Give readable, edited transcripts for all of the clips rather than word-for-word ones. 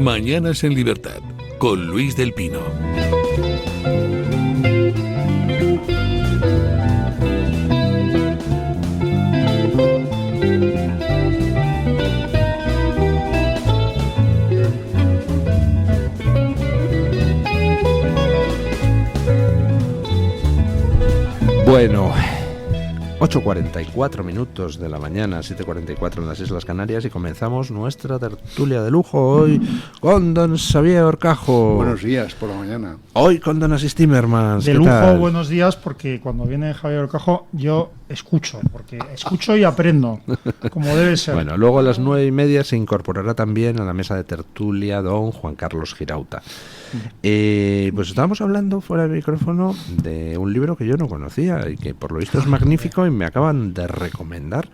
Mañanas en Libertad, con Luis del Pino. Bueno, 8:44 minutos de la mañana, 7:44 en las Islas Canarias, y comenzamos nuestra tertulia de lujo hoy con don Xavier Horcajo. Buenos días por la mañana. Hoy con don Asís Timmermans. De lujo, buenos días, porque cuando viene Javier Horcajo yo escucho y aprendo, como debe ser. Bueno, luego a las 9:30 se incorporará también a la mesa de tertulia don Juan Carlos Girauta. Pues estábamos hablando fuera del micrófono de un libro que yo no conocía y que por lo visto es magnífico, y me acaban de recomendar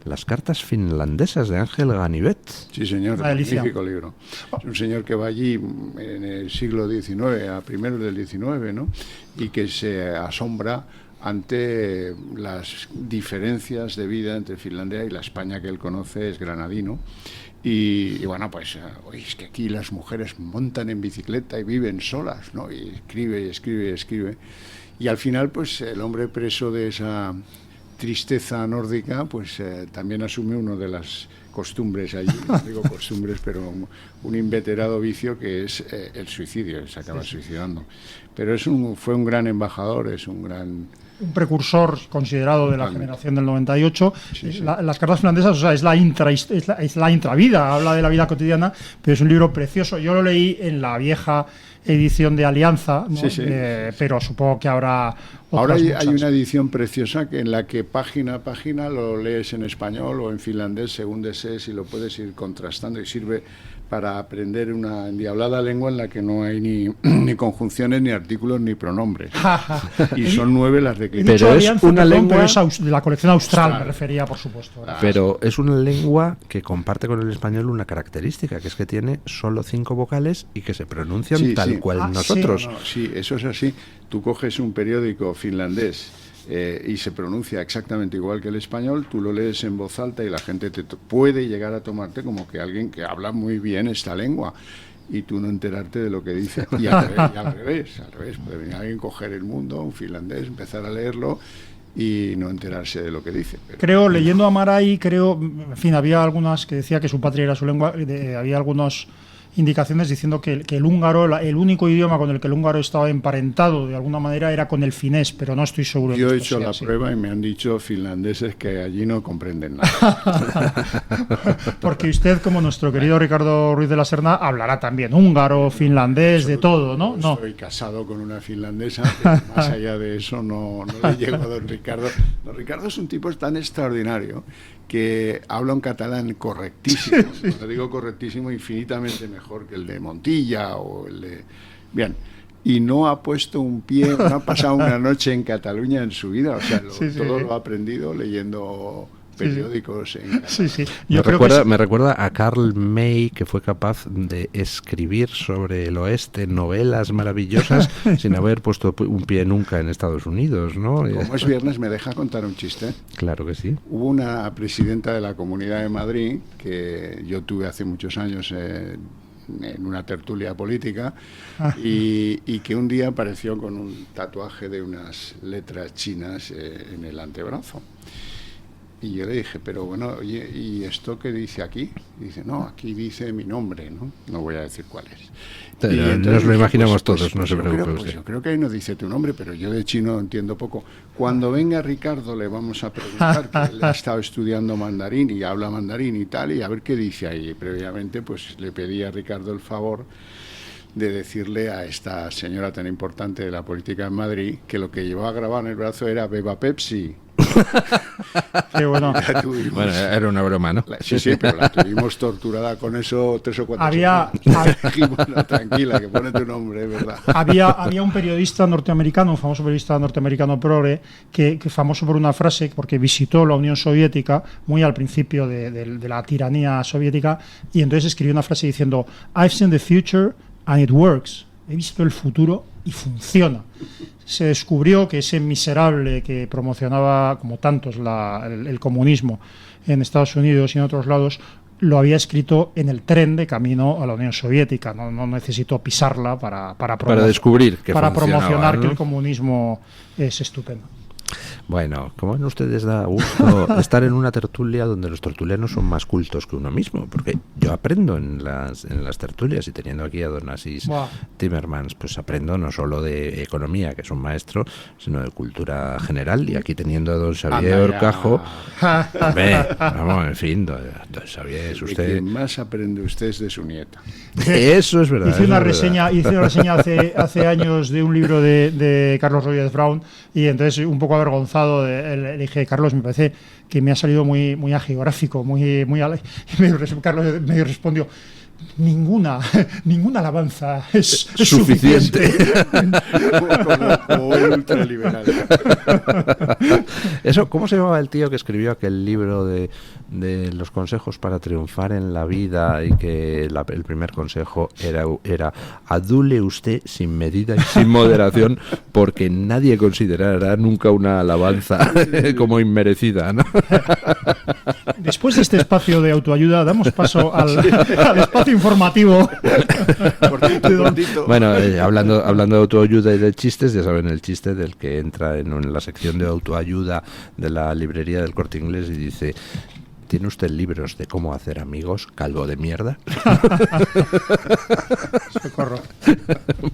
Las cartas finlandesas de Ángel Ganivet. Sí, señor, magnífico libro. Es un señor que va allí en el siglo XIX, a primeros del XIX, ¿no? Y que se asombra ante las diferencias de vida entre Finlandia y la España que él conoce, es granadino. Y bueno, pues, es que aquí las mujeres montan en bicicleta y viven solas, ¿no? Y escribe. Y al final, pues, el hombre preso de esa tristeza nórdica, pues, también asume una de las costumbres allí, no digo costumbres, pero un inveterado vicio que es el suicidio, se acaba suicidando. Pero fue un gran embajador, es un precursor considerado de la generación del 98. Sí. Las cartas finlandesas, o sea, es la intravida, habla de la vida cotidiana, pero es un libro precioso. Yo lo leí en la vieja edición de Alianza, ¿no? Sí. Pero supongo que habrá ahora hay una edición preciosa en la que página a página lo lees en español o en finlandés, según desees, y lo puedes ir contrastando, y sirve para aprender una endiablada lengua en la que no hay ni conjunciones, ni artículos, ni pronombres. Y son 9 las de Clint. Pero es una lengua... Pero es de la colección Austral, me refería, por supuesto. Pero es una lengua que comparte con el español una característica, que es que tiene solo 5 vocales y que se pronuncian tal cual nosotros. Sí, eso es así. Tú coges un periódico finlandés y se pronuncia exactamente igual que el español, tú lo lees en voz alta y la gente te puede llegar a tomarte como que alguien que habla muy bien esta lengua, y tú no enterarte de lo que dice. Y al revés. Puede venir alguien, coger El Mundo, un finlandés, empezar a leerlo y no enterarse de lo que dice. Creo, leyendo a Maray, en fin, había algunas que decía que su patria era su lengua, había algunos indicaciones diciendo que el húngaro, el único idioma con el que el húngaro estaba emparentado de alguna manera era con el finés, pero no estoy seguro. Yo he hecho la prueba y me han dicho finlandeses que allí no comprenden nada. Porque usted, como nuestro querido Ricardo Ruiz de la Serna, hablará también húngaro, finlandés, de todo, ¿no? No. Estoy casado con una finlandesa, pero más allá de eso no le llego a don Ricardo. Don Ricardo es un tipo tan extraordinario que habla un catalán correctísimo, cuando digo correctísimo, infinitamente mejor que el de Montilla o el de... Bien, y no ha puesto un pie, no ha pasado una noche en Cataluña en su vida, o sea, todo lo ha aprendido leyendo periódicos. Me recuerda a Karl May, que fue capaz de escribir sobre el oeste novelas maravillosas sin haber puesto un pie nunca en Estados Unidos, ¿no? Como es viernes, ¿me deja contar un chiste? Claro que sí. Hubo una presidenta de la Comunidad de Madrid que yo tuve hace muchos años en una tertulia política y que un día apareció con un tatuaje de unas letras chinas en el antebrazo. Y yo le dije, pero bueno, oye, ¿y esto qué dice aquí? Y dice, no, aquí dice mi nombre, ¿no? No voy a decir cuál es. Pero nos lo imaginamos todos, no se preocupe. Yo creo que ahí no dice tu nombre, pero yo de chino entiendo poco. Cuando venga Ricardo le vamos a preguntar, que él ha estado estudiando mandarín y habla mandarín y tal, y a ver qué dice ahí. Previamente, pues le pedí a Ricardo el favor de decirle a esta señora tan importante de la política en Madrid que lo que llevaba grabado en el brazo era Beba Pepsi. Qué bueno. Bueno, era una broma, ¿no? Sí, pero la tuvimos torturada con eso 3 o 4 semanas. Dijimos, no, tranquila, que pone tu nombre, es verdad. Había un periodista norteamericano, un famoso periodista norteamericano progre, que famoso por una frase, porque visitó la Unión Soviética muy al principio de la tiranía soviética, y entonces escribió una frase diciendo: I've seen the future and it works. He visto el futuro y funciona. Se descubrió que ese miserable que promocionaba, como tantos, el comunismo en Estados Unidos y en otros lados, lo había escrito en el tren de camino a la Unión Soviética. No necesitó pisarla para descubrir que para promocionar, ¿no?, que el comunismo es estupendo. Bueno, ¿cómo ven ustedes? Da gusto estar en una tertulia donde los tertulianos son más cultos que uno mismo, porque yo aprendo en las tertulias, y teniendo aquí a don Asís Timmermans, pues aprendo no solo de economía, que es un maestro, sino de cultura general, y aquí teniendo a don Xavier Orcajo, vamos, en fin, don Xavier, es usted... De quien más aprende usted es de su nieta. Eso es verdad. Hice una reseña hace años de un libro de Carlos Rodríguez Brown, y entonces un poco avergonzado le dije: Carlos, me parece que me ha salido muy agiográfico, y Carlos me respondió: ninguna alabanza es suficiente. Como el ultraliberal. Eso, ¿cómo se llamaba el tío que escribió aquel libro de los consejos para triunfar en la vida, y que el primer consejo era adule usted sin medida y sin moderación, porque nadie considerará nunca una alabanza como inmerecida, ¿no? Después de este espacio de autoayuda, damos paso al espacio informativo. Cortito. Bueno, hablando de autoayuda y de chistes, ya saben el chiste del que entra en la sección de autoayuda de la librería del Corte Inglés y dice: ¿tiene usted libros de cómo hacer amigos, calvo de mierda? Socorro.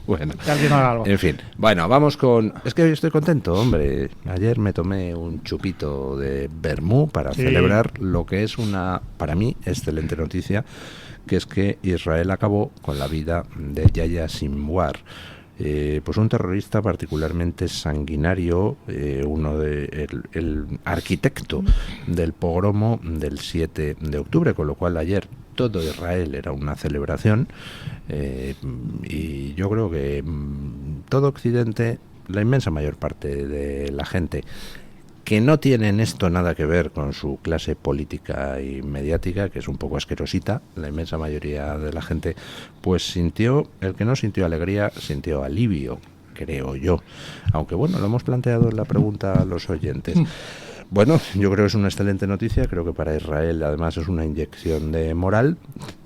Bueno, Que alguien haga algo. en fin. Bueno, vamos con... Es que hoy estoy contento, hombre. Ayer me tomé un chupito de vermú para celebrar lo que es una, para mí, excelente noticia, que es que Israel acabó con la vida de Yahya Sinwar. Pues un terrorista particularmente sanguinario, el arquitecto del pogromo del 7 de octubre, con lo cual ayer todo Israel era una celebración, y yo creo que todo Occidente, la inmensa mayor parte de la gente que no tiene en esto nada que ver con su clase política y mediática, que es un poco asquerosita, la inmensa mayoría de la gente, pues sintió, el que no sintió alegría, sintió alivio, creo yo. Aunque bueno, lo hemos planteado en la pregunta a los oyentes. Bueno, yo creo que es una excelente noticia, creo que para Israel además es una inyección de moral,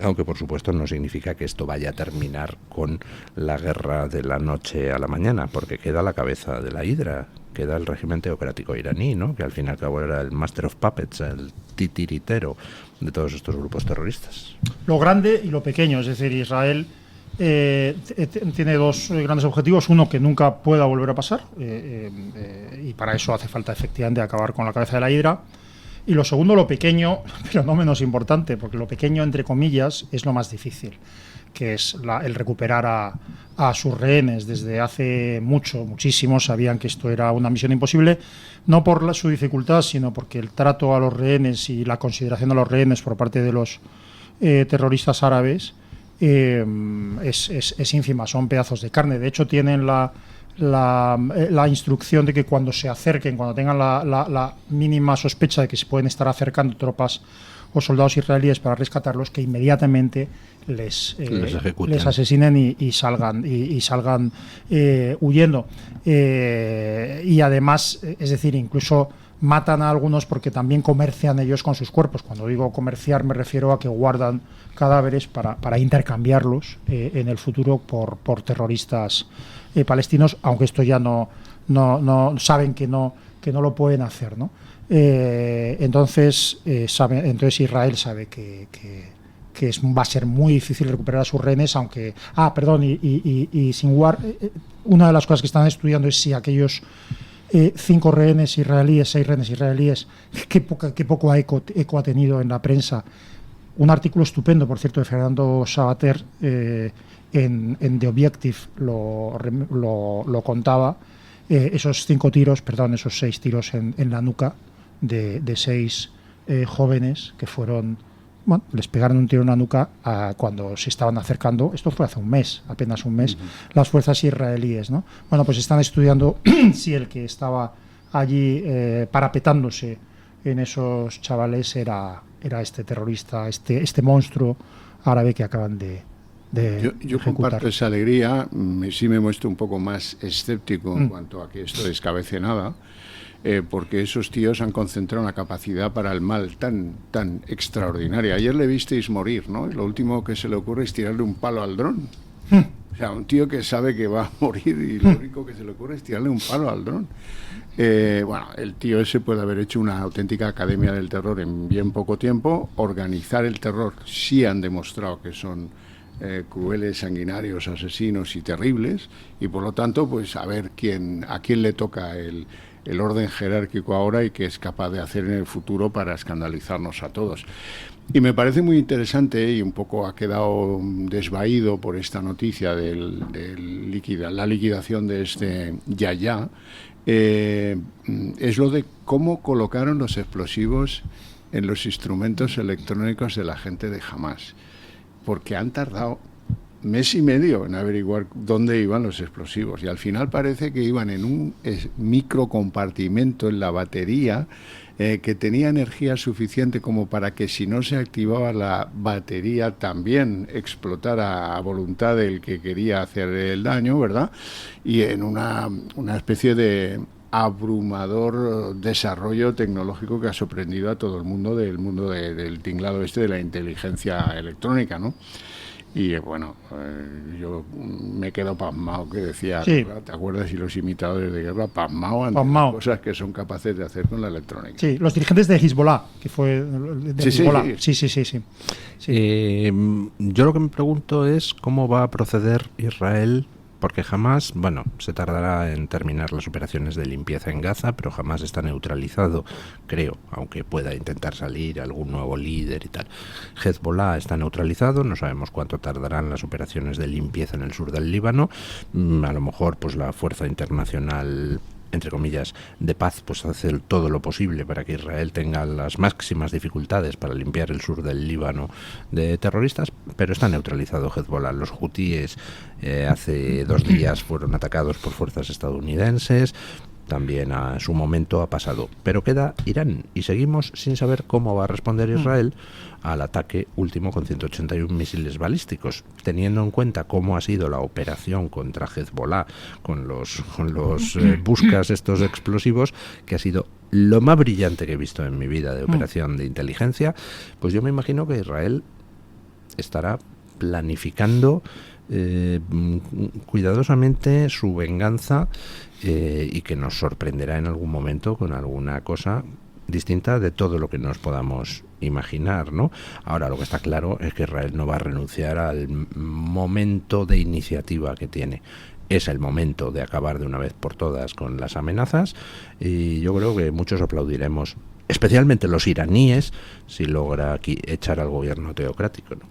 aunque por supuesto no significa que esto vaya a terminar con la guerra de la noche a la mañana, porque queda la cabeza de la hidra, queda el régimen teocrático iraní, ¿no?, que al fin y al cabo era el Master of Puppets, el titiritero de todos estos grupos terroristas. Lo grande y lo pequeño, es decir, Israel tiene dos grandes objetivos: uno, que nunca pueda volver a pasar, y para eso hace falta efectivamente acabar con la cabeza de la hidra. Y lo segundo, lo pequeño, pero no menos importante, porque lo pequeño, entre comillas, es lo más difícil, que es el recuperar a sus rehenes. Desde hace muchísimo sabían que esto era una misión imposible, no por su dificultad, sino porque el trato a los rehenes y la consideración de los rehenes por parte de los terroristas árabes es ínfima, son pedazos de carne. De hecho, tienen la instrucción de que cuando se acerquen, cuando tengan la mínima sospecha de que se pueden estar acercando tropas o soldados israelíes para rescatarlos, que inmediatamente les asesinen y salgan huyendo. Y además, es decir, incluso matan a algunos porque también comercian ellos con sus cuerpos. Cuando digo comerciar me refiero a que guardan cadáveres para intercambiarlos en el futuro por terroristas palestinos, aunque esto ya no saben que no lo pueden hacer, ¿no? Entonces Israel sabe que va a ser muy difícil recuperar a sus rehenes, aunque... y Sinwar, una de las cosas que están estudiando es si aquellos 6 rehenes israelíes, qué poco eco ha tenido en la prensa. Un artículo estupendo, por cierto, de Fernando Sabater en The Objective lo contaba. Esos 6 tiros en la nuca de 6 jóvenes que fueron... Bueno, les pegaron un tiro en la nuca cuando se estaban acercando. Esto fue hace apenas un mes, las fuerzas israelíes, ¿no? Bueno, pues están estudiando si el que estaba allí parapetándose en esos chavales era este terrorista, este monstruo árabe que acaban de Yo comparto esa alegría. Sí me muestro un poco más escéptico en cuanto a que esto descabece nada, porque esos tíos han concentrado una capacidad para el mal tan extraordinaria. Ayer le visteis morir, ¿no? Y lo último que se le ocurre es tirarle un palo al dron. O sea, un tío que sabe que va a morir y lo único que se le ocurre es tirarle un palo al dron. Bueno, el tío ese puede haber hecho una auténtica academia del terror en bien poco tiempo. Organizar el terror sí han demostrado que son crueles, sanguinarios, asesinos y terribles, y por lo tanto, pues a ver a quién le toca el orden jerárquico ahora y qué es capaz de hacer en el futuro para escandalizarnos a todos. Y me parece muy interesante, y un poco ha quedado desvaído por esta noticia de la liquidación de este Yahya, es lo de cómo colocaron los explosivos en los instrumentos electrónicos de la gente de Hamás, porque han tardado mes y medio en averiguar dónde iban los explosivos, y al final parece que iban en un microcompartimento en la batería que tenía energía suficiente como para que si no se activaba la batería también explotara a voluntad del que quería hacer el daño, ¿verdad? Y en una especie de abrumador desarrollo tecnológico que ha sorprendido a todo el mundo del tinglado de la inteligencia electrónica, ¿no? Y bueno, yo me quedo pasmado, que decía, sí. ¿te acuerdas? Y los imitadores de guerra, pasmado ante las cosas que son capaces de hacer con la electrónica. Sí, los dirigentes de Hezbollah, que fue de Hezbollah. Sí. Yo lo que me pregunto es cómo va a proceder Israel, porque jamás, bueno, se tardará en terminar las operaciones de limpieza en Gaza, pero jamás está neutralizado, creo, aunque pueda intentar salir algún nuevo líder y tal. Hezbollah está neutralizado, no sabemos cuánto tardarán las operaciones de limpieza en el sur del Líbano. A lo mejor pues la fuerza internacional, entre comillas, de paz, pues hace todo lo posible para que Israel tenga las máximas dificultades para limpiar el sur del Líbano de terroristas, pero está neutralizado Hezbollah. Los hutíes hace 2 días fueron atacados por fuerzas estadounidenses, también a su momento ha pasado, pero queda Irán y seguimos sin saber cómo va a responder Israel al ataque último con 181 misiles balísticos, teniendo en cuenta cómo ha sido la operación contra Hezbollah con los buscas estos explosivos, que ha sido lo más brillante que he visto en mi vida de operación de inteligencia. Pues yo me imagino que Israel estará planificando cuidadosamente su venganza, y que nos sorprenderá en algún momento con alguna cosa distinta de todo lo que nos podamos imaginar, ¿no? Ahora, lo que está claro es que Israel no va a renunciar al momento de iniciativa que tiene. Es el momento de acabar de una vez por todas con las amenazas, y yo creo que muchos aplaudiremos, especialmente los iraníes, si logra aquí echar al gobierno teocrático, ¿no?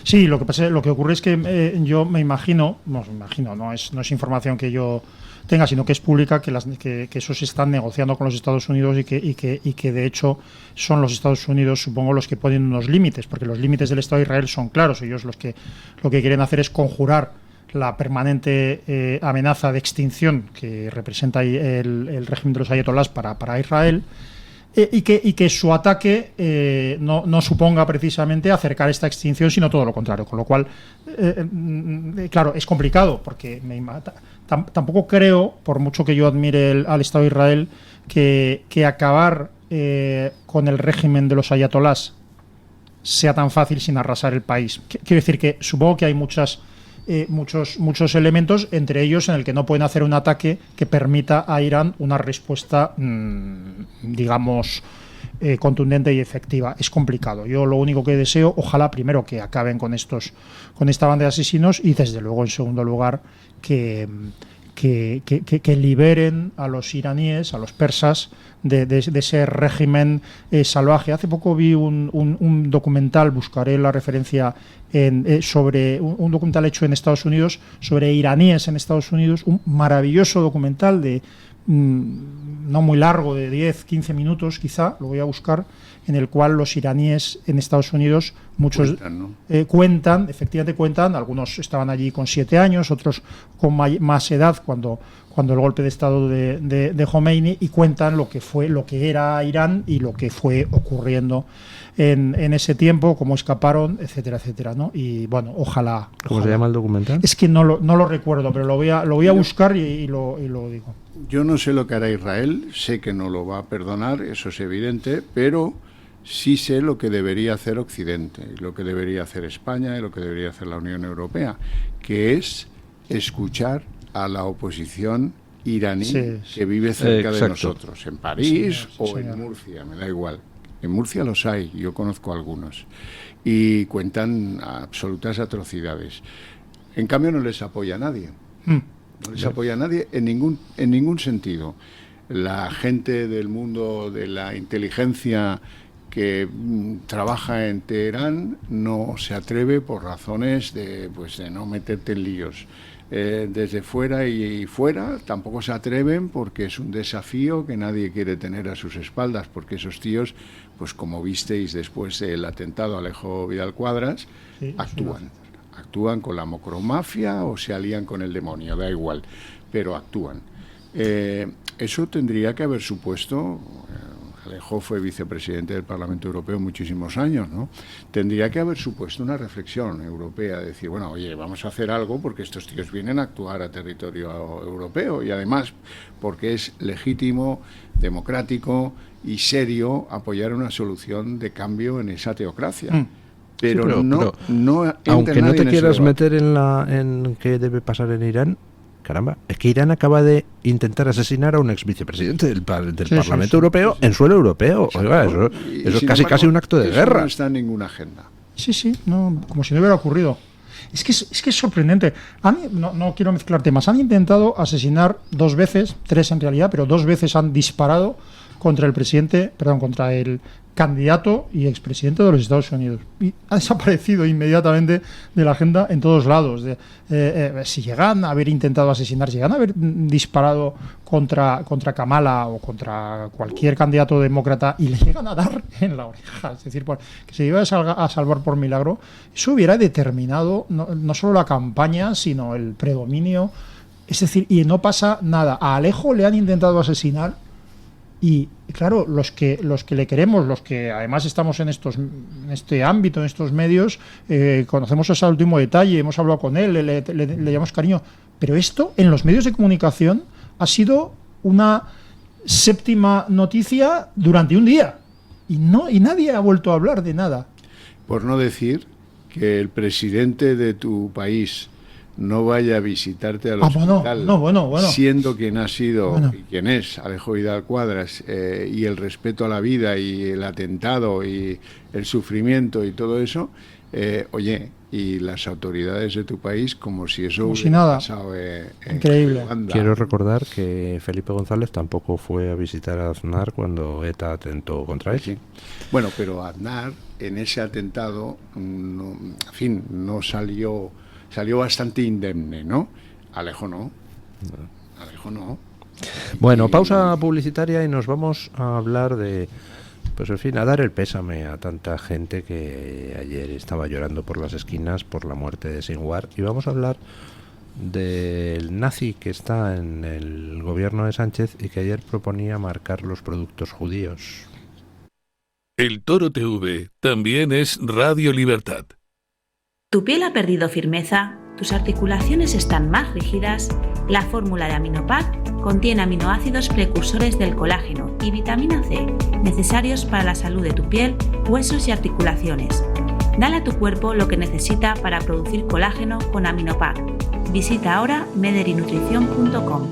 Sí, lo que ocurre es que yo me imagino, no es información que yo tenga, sino que es pública, que eso se están negociando con los Estados Unidos y que de hecho son los Estados Unidos, supongo, los que ponen unos límites, porque los límites del Estado de Israel son claros. Ellos lo que quieren hacer es conjurar la permanente amenaza de extinción que representa el régimen de los ayatolás para Israel. Y que su ataque no suponga precisamente acercar esta extinción, sino todo lo contrario. Con lo cual, claro, es complicado, porque tampoco creo, por mucho que yo admire al Estado de Israel, que acabar con el régimen de los ayatolás sea tan fácil sin arrasar el país. Quiero decir que supongo que hay muchos elementos, entre ellos en el que no pueden hacer un ataque que permita a Irán una respuesta, digamos, contundente y efectiva. Es complicado. Yo lo único que deseo, ojalá primero que acaben con esta banda de asesinos, y desde luego en segundo lugar que liberen a los iraníes, a los persas, de ese régimen salvaje. Hace poco vi un documental, buscaré la referencia, sobre un documental hecho en Estados Unidos sobre iraníes en Estados Unidos, un maravilloso documental de no muy largo, de 10-15 minutos quizá, lo voy a buscar, en el cual los iraníes en Estados Unidos, muchos efectivamente cuentan, algunos estaban allí con 7 años, otros con más edad cuando cuando el golpe de estado de Khomeini, y cuentan lo que era Irán y lo que fue ocurriendo en ese tiempo, cómo escaparon, etcétera, etcétera, ¿no? Y bueno, ojalá. ¿Cómo se llama el documental? Es que no lo recuerdo, pero lo voy a buscar y lo digo. Yo no sé lo que hará Israel, sé que no lo va a perdonar, eso es evidente, pero sí sé lo que debería hacer Occidente, y lo que debería hacer España y lo que debería hacer la Unión Europea, que es escuchar a la oposición iraní que vive cerca de nosotros, en París o en Murcia, me da igual. En Murcia los hay, yo conozco algunos, y cuentan absolutas atrocidades. En cambio no les apoya a nadie. No les apoya a nadie en ningún sentido. La gente del mundo de la inteligencia que trabaja en Teherán no se atreve por razones de no meterte en líos. Desde fuera y fuera tampoco se atreven, porque es un desafío que nadie quiere tener a sus espaldas, porque esos tíos, pues como visteis después del atentado a Alejo Vidal Quadras, actúan con la macromafia o se alían con el demonio, da igual, pero actúan. Eso tendría que haber supuesto, Alejo fue vicepresidente del Parlamento Europeo muchísimos años, ¿no? Tendría que haber supuesto una reflexión europea, decir, bueno, oye, vamos a hacer algo porque estos tíos vienen a actuar a territorio europeo, y además porque es legítimo, democrático y serio apoyar una solución de cambio en esa teocracia. Pero, sí, no aunque no te quieras meter en qué debe pasar en Irán, caramba, es que Irán acaba de intentar asesinar a un ex vicepresidente del Parlamento Europeo en suelo europeo. Oiga, eso es casi un acto de guerra. No está en ninguna agenda. Sí, no, como si no hubiera ocurrido. Es que es sorprendente. No quiero mezclar temas. Han intentado asesinar 2 veces, 3 en realidad, pero 2 veces han disparado contra el candidato y expresidente de los Estados Unidos, y ha desaparecido inmediatamente de la agenda en todos lados. Si llegan a haber intentado asesinar, si llegan a haber disparado contra Kamala o contra cualquier candidato demócrata y le llegan a dar en la oreja, es decir, que se iba a salvar por milagro, eso hubiera determinado no solo la campaña, sino el predominio. Es decir, y no pasa nada. A Alejo le han intentado asesinar. Y claro, los que le queremos, los que además estamos en este ámbito, en estos medios, conocemos ese último detalle, hemos hablado con él, le llamamos cariño, pero esto en los medios de comunicación ha sido una 7ª noticia durante un día, y nadie ha vuelto a hablar de nada. Por no decir que el presidente de tu país no vaya a visitarte al hospital, bueno. siendo quien ha sido y quien es Alejo Vidal Quadras, y el respeto a la vida y el atentado y el sufrimiento y todo eso, oye, y las autoridades de tu país como si eso hubiera pasado increíble. Uganda. Quiero recordar que Felipe González tampoco fue a visitar a Aznar cuando ETA atentó contra él. Sí. Bueno, pero Aznar en ese atentado no salió bastante indemne, ¿no? Alejo no. Bueno, pausa publicitaria y nos vamos a hablar de, pues en fin, a dar el pésame a tanta gente que ayer estaba llorando por las esquinas por la muerte de Sinwar, y vamos a hablar del nazi que está en el gobierno de Sánchez y que ayer proponía marcar los productos judíos. El Toro TV también es Radio Libertad. ¿Tu piel ha perdido firmeza? ¿Tus articulaciones están más rígidas? La fórmula de Aminopac contiene aminoácidos precursores del colágeno y vitamina C, necesarios para la salud de tu piel, huesos y articulaciones. Dale a tu cuerpo lo que necesita para producir colágeno con Aminopac. Visita ahora mederinutrición.com.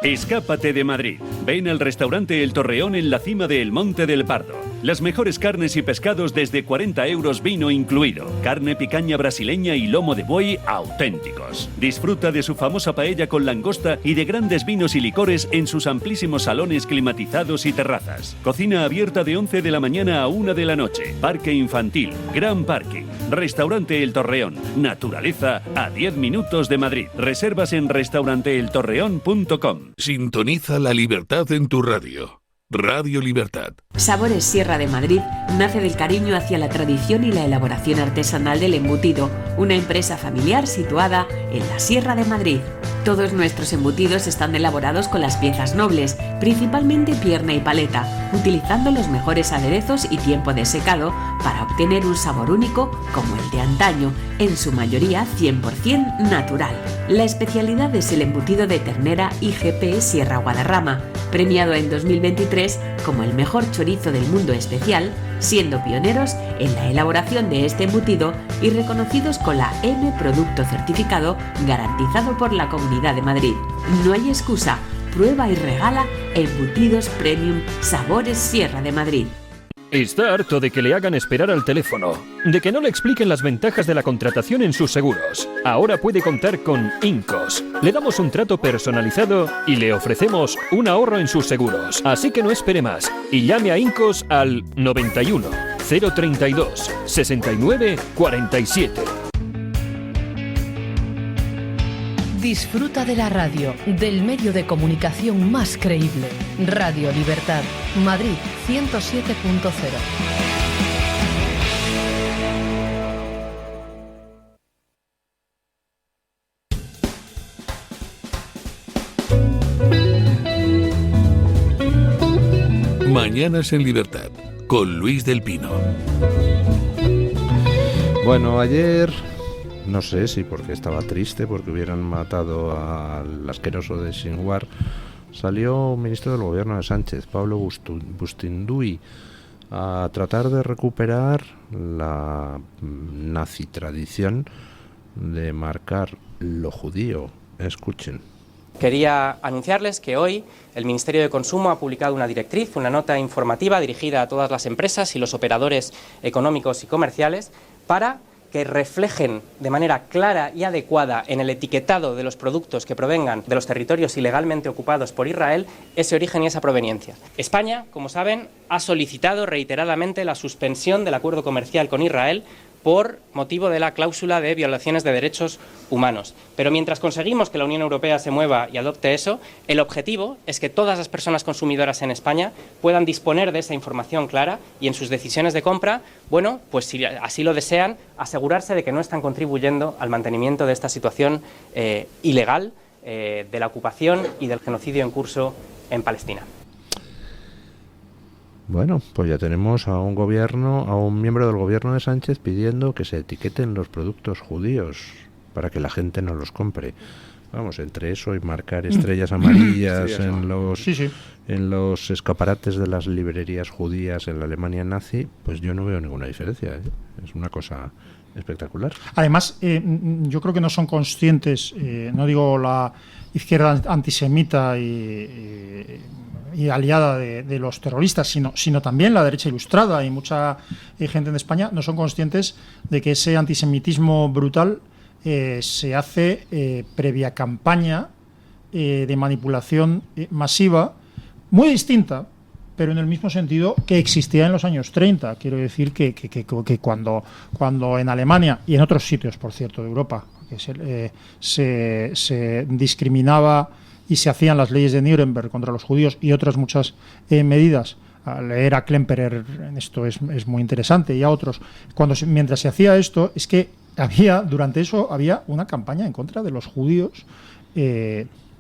Escápate de Madrid. Ven al restaurante El Torreón en la cima del Monte del Pardo. Las mejores carnes y pescados desde 40 euros, vino incluido. Carne picaña brasileña y lomo de buey auténticos. Disfruta de su famosa paella con langosta y de grandes vinos y licores en sus amplísimos salones climatizados y terrazas. Cocina abierta de 11 de la mañana a 1 de la noche. Parque infantil, gran parking. Restaurante El Torreón. Naturaleza a 10 minutos de Madrid. Reservas en restauranteeltorreón.com. Sintoniza la libertad en tu radio. Radio Libertad. Sabores Sierra de Madrid nace del cariño hacia la tradición y la elaboración artesanal del embutido, una empresa familiar situada en la Sierra de Madrid. Todos nuestros embutidos están elaborados con las piezas nobles, principalmente pierna y paleta, utilizando los mejores aderezos y tiempo de secado para obtener un sabor único como el de antaño, en su mayoría 100% natural. La especialidad es el embutido de ternera IGP Sierra Guadarrama, premiado en 2023 como el mejor chorizo del mundo especial, siendo pioneros en la elaboración de este embutido y reconocidos con la M Producto Certificado garantizado por la Comunidad de Madrid. No hay excusa, prueba y regala embutidos premium Sabores Sierra de Madrid. Está harto de que le hagan esperar al teléfono, de que no le expliquen las ventajas de la contratación en sus seguros. Ahora puede contar con Incos. Le damos un trato personalizado y le ofrecemos un ahorro en sus seguros. Así que no espere más y llame a Incos al 91 032 69 47. Disfruta de la radio, del medio de comunicación más creíble. Radio Libertad, Madrid 107.0. Mañanas en Libertad, con Luis del Pino. Bueno, ayer, no sé si porque estaba triste, porque hubieran matado al asqueroso de Sinwar, salió un ministro del gobierno de Sánchez, Pablo Bustinduy, a tratar de recuperar la nazi tradición de marcar lo judío. Escuchen. Quería anunciarles que hoy el Ministerio de Consumo ha publicado una directriz, una nota informativa dirigida a todas las empresas y los operadores económicos y comerciales para que reflejen de manera clara y adecuada en el etiquetado de los productos que provengan de los territorios ilegalmente ocupados por Israel ese origen y esa proveniencia. España, como saben, ha solicitado reiteradamente la suspensión del acuerdo comercial con Israel por motivo de la cláusula de violaciones de derechos humanos. Pero mientras conseguimos que la Unión Europea se mueva y adopte eso, el objetivo es que todas las personas consumidoras en España puedan disponer de esa información clara y en sus decisiones de compra, bueno, pues si así lo desean, asegurarse de que no están contribuyendo al mantenimiento de esta situación ilegal de la ocupación y del genocidio en curso en Palestina. Bueno, pues ya tenemos a un miembro del gobierno de Sánchez pidiendo que se etiqueten los productos judíos para que la gente no los compre. Vamos, entre eso y marcar estrellas amarillas en los escaparates de las librerías judías en la Alemania nazi, pues yo no veo ninguna diferencia, ¿eh? Es una cosa espectacular. Además, yo creo que no son conscientes, no digo la izquierda antisemita y aliada de los terroristas, sino también la derecha ilustrada y mucha gente en España no son conscientes de que ese antisemitismo brutal se hace previa campaña de manipulación masiva, muy distinta, pero en el mismo sentido que existía en los años 30. Quiero decir que cuando en Alemania y en otros sitios, por cierto, de Europa, que se discriminaba y se hacían las leyes de Nuremberg contra los judíos y otras muchas medidas. A leer a Klemperer, esto es muy interesante, y a otros. Mientras se hacía esto, es que durante eso había una campaña en contra de los judíos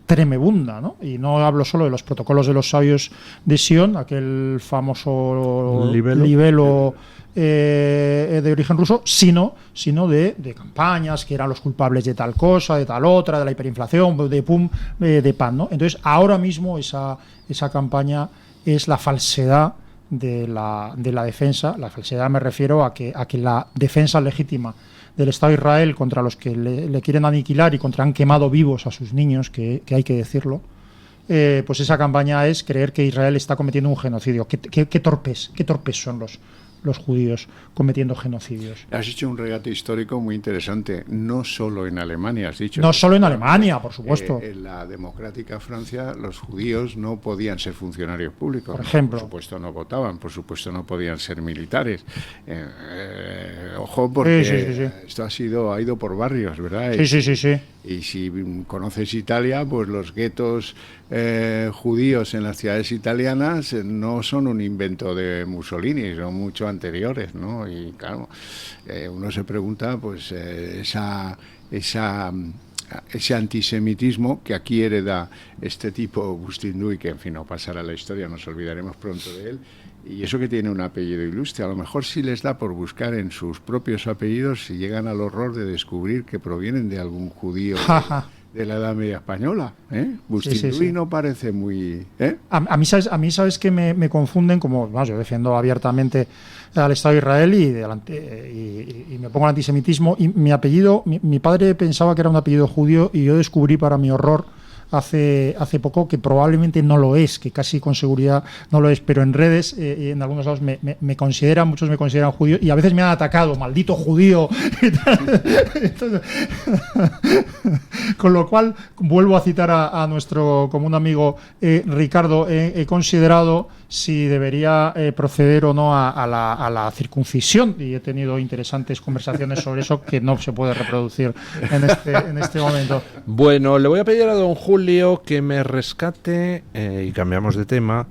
tremebunda, ¿no? Y no hablo solo de los protocolos de los sabios de Sion, aquel famoso libelo de origen ruso, sino de campañas que eran los culpables de tal cosa, de tal otra, de la hiperinflación, de pan, ¿no? Entonces, ahora mismo esa campaña es la falsedad de la defensa. La falsedad me refiero a que la defensa legítima del Estado de Israel contra los que le quieren aniquilar y contra han quemado vivos a sus niños, que hay que decirlo, pues esa campaña es creer que Israel está cometiendo un genocidio. Qué torpes son los judíos cometiendo genocidios. Has hecho un regate histórico muy interesante, no solo en Alemania, has dicho. No solo en Alemania, por supuesto. En la democrática Francia, los judíos no podían ser funcionarios públicos. Por ejemplo. Por supuesto no votaban, por supuesto no podían ser militares. Ojo, porque esto ha ido por barrios, ¿verdad? Sí. Y si conoces Italia, pues los guetos judíos en las ciudades italianas no son un invento de Mussolini, son mucho anteriores, ¿no? Y claro, uno se pregunta, pues esa ese antisemitismo que aquí hereda este tipo Bustinduy, que en fin no pasará a la historia, nos olvidaremos pronto de él, y eso que tiene un apellido ilustre. A lo mejor sí les da por buscar en sus propios apellidos si llegan al horror de descubrir que provienen de algún judío de la Edad Media española. Bustinduy no parece muy... A mí sabes que me confunden, como yo defiendo abiertamente al Estado de Israel y me pongo el antisemitismo, y mi apellido, mi padre pensaba que era un apellido judío, y yo descubrí para mi horror hace poco que probablemente no lo es, que casi con seguridad no lo es, pero en redes y en algunos lados muchos me consideran judío, y a veces me han atacado, maldito judío. Entonces, con lo cual vuelvo a citar a nuestro común amigo Ricardo. He considerado si debería proceder o no a la circuncisión, y he tenido interesantes conversaciones sobre eso que no se puede reproducir en este momento. Bueno, le voy a pedir a don Julio que me rescate, y cambiamos de tema,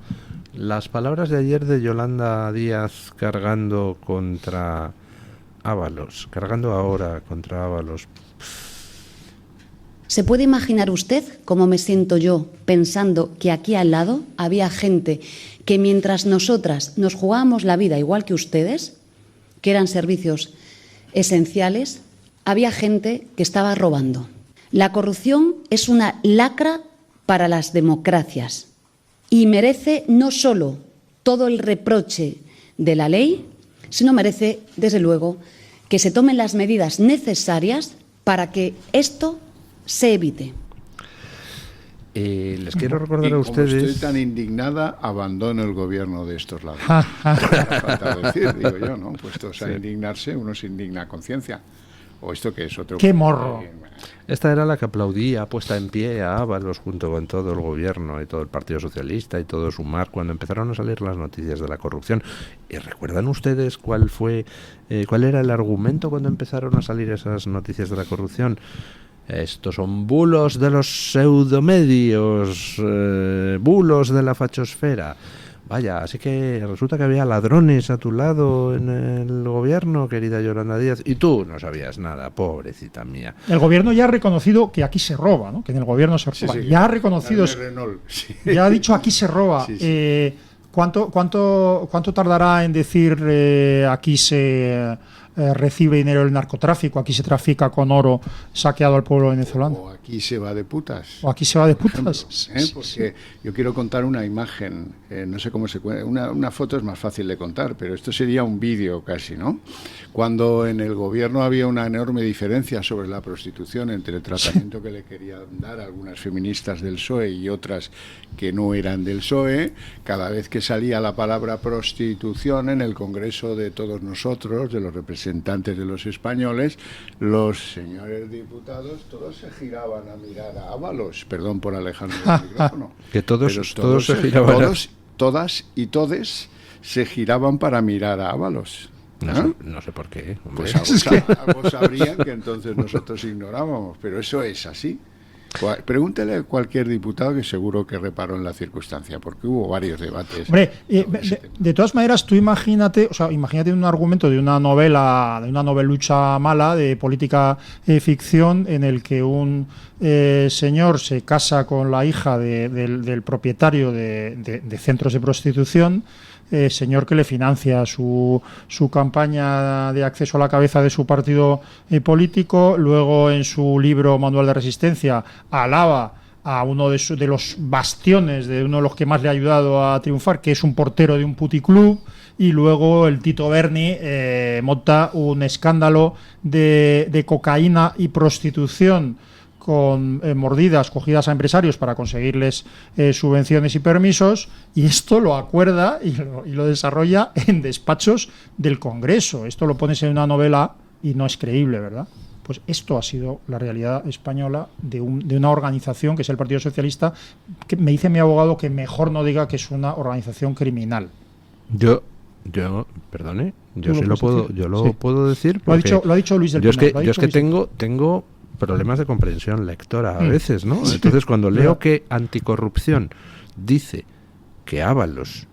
las palabras de ayer de Yolanda Díaz cargando contra Ábalos, cargando ahora contra Ábalos. ¿Se puede imaginar usted cómo me siento yo pensando que aquí al lado había gente que mientras nosotras nos jugábamos la vida igual que ustedes, que eran servicios esenciales, había gente que estaba robando? La corrupción es una lacra para las democracias y merece no solo todo el reproche de la ley, sino merece, desde luego, que se tomen las medidas necesarias para que esto se evite. Les quiero recordar a ustedes... Como estoy tan indignada, abandono el gobierno de estos lados. Falta decir, digo yo, ¿no? Puestos a indignarse, uno se indigna a conciencia. ¿O esto qué es otro? ¡Qué morro! Esta era la que aplaudía, puesta en pie, a Ábalos junto con todo el gobierno y todo el Partido Socialista y todo Sumar cuando empezaron a salir las noticias de la corrupción. ¿Y recuerdan ustedes cuál era el argumento cuando empezaron a salir esas noticias de la corrupción? Estos son bulos de los pseudomedios, bulos de la fachosfera. Vaya, así que resulta que había ladrones a tu lado en el gobierno, querida Yolanda Díaz, y tú no sabías nada, pobrecita mía. El gobierno ya ha reconocido que aquí se roba, ¿no? Que en el gobierno se roba. Sí, ya ha reconocido, ya ha dicho aquí se roba. ¿Cuánto tardará en decir aquí se recibe dinero del narcotráfico, aquí se trafica con oro saqueado al pueblo venezolano? O aquí se va de putas. O aquí se va de putas. Porque yo quiero contar una imagen, no sé cómo se cuenta, una foto es más fácil de contar, pero esto sería un vídeo casi, ¿no? Cuando en el gobierno había una enorme diferencia sobre la prostitución entre el tratamiento que le querían dar algunas feministas del PSOE y otras que no eran del PSOE, cada vez que salía la palabra prostitución en el Congreso de todos nosotros, de los representantes de los españoles, los señores diputados todos se giraban a mirar a Ábalos, perdón por alejarme del micrófono. Que todos se giraban. Todas y todes se giraban para mirar a Ábalos. No sé por qué. Pues algo sabrían que entonces nosotros ignorábamos, pero eso es así. Pregúntele a cualquier diputado que seguro que reparó en la circunstancia, porque hubo varios debates. Hombre, de todas maneras, tú imagínate un argumento de una novelucha mala, de política ficción, en el que un señor se casa con la hija del propietario de centros de prostitución, señor que le financia su campaña de acceso a la cabeza de su partido político. Luego, en su libro Manual de Resistencia, alaba a uno de los bastiones, de uno de los que más le ha ayudado a triunfar, que es un portero de un puticlub. Y luego el Tito Berni monta un escándalo de cocaína y prostitución, con mordidas cogidas a empresarios para conseguirles subvenciones y permisos, y esto lo acuerda y lo desarrolla en despachos del Congreso. Esto lo pones en una novela y no es creíble, ¿verdad? Pues esto ha sido la realidad española de una organización que es el Partido Socialista, que me dice mi abogado que mejor no diga que es una organización criminal. Yo perdone, yo sí lo puedo, puedo decir. Lo ha dicho Luis del Pinar. Yo es que tengo problemas de comprensión lectora a veces, ¿no? Entonces, cuando leo que Anticorrupción dice que Ábalos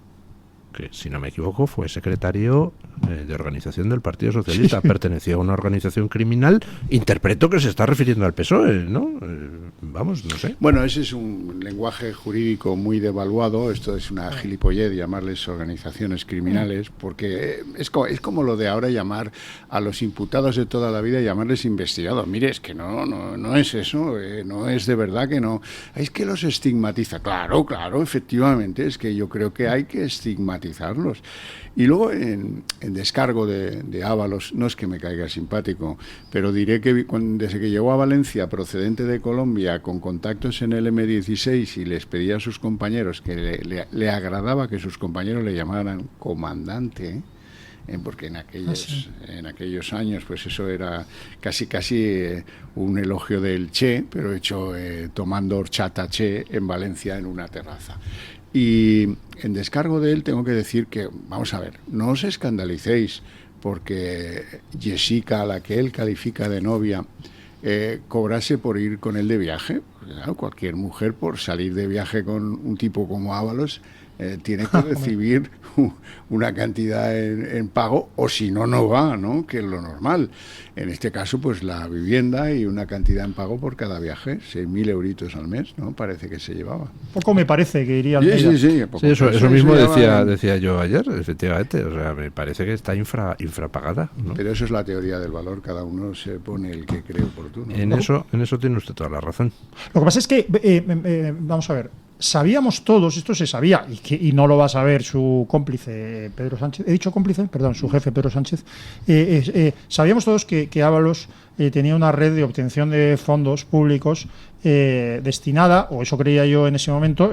que si no me equivoco fue secretario de organización del Partido Socialista, pertenecía a una organización criminal, interpreto que se está refiriendo al PSOE, ¿no? Vamos, no sé. Bueno, ese es un lenguaje jurídico muy devaluado, esto es una gilipollez llamarles organizaciones criminales, porque es como lo de ahora llamar a los imputados de toda la vida, llamarles investigados. Mire, es que no es eso, no es de verdad que no. Es que los estigmatiza. Claro, efectivamente, es que yo creo que hay que estigmatizarlos. Y luego, en descargo de Ábalos, no es que me caiga simpático, pero diré que desde que llegó a Valencia, procedente de Colombia, con contactos en el M16, y les pedía a sus compañeros que le agradaba que sus compañeros le llamaran comandante, porque en aquellos años pues eso era casi un elogio del Che, pero hecho tomando horchata Che en Valencia en una terraza. Y en descargo de él tengo que decir que, vamos a ver, no os escandalicéis porque Jessica, a la que él califica de novia, cobrase por ir con él de viaje. Claro, cualquier mujer, por salir de viaje con un tipo como Ábalos, tiene que recibir una cantidad en pago, o si no va, ¿no? Que es lo normal. En este caso, pues la vivienda y una cantidad en pago por cada viaje, 6.000 euritos al mes, ¿no? Parece que se llevaba. Poco me parece que iría al Sí, eso mismo decía yo ayer, efectivamente. O sea, me parece que está infrapagada, ¿no? Pero eso es la teoría del valor, cada uno se pone el que cree oportuno. En eso tiene usted toda la razón. Lo que pasa es que, vamos a ver, sabíamos todos, esto se sabía, y no lo va a saber su cómplice Pedro Sánchez, he dicho cómplice, perdón, su jefe Pedro Sánchez, sabíamos todos que Ábalos tenía una red de obtención de fondos públicos destinada, o eso creía yo en ese momento,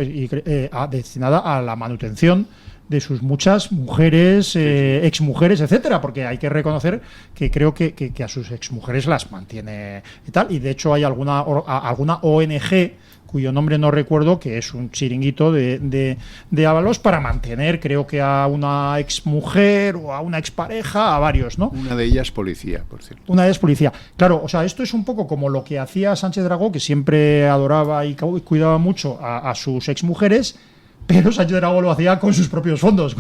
destinada a la manutención de sus muchas mujeres, exmujeres, etcétera, porque hay que reconocer que creo que a sus exmujeres las mantiene y tal, y de hecho hay alguna ONG cuyo nombre no recuerdo, que es un chiringuito de Ábalos para mantener, creo que a una exmujer o a una expareja, a varios, ¿no? Una de ellas policía, por cierto. Una de ellas policía. Claro, o sea, esto es un poco como lo que hacía Sánchez Dragó, que siempre adoraba y cuidaba mucho a sus exmujeres, pero Sánchez Dragó lo hacía con sus propios fondos.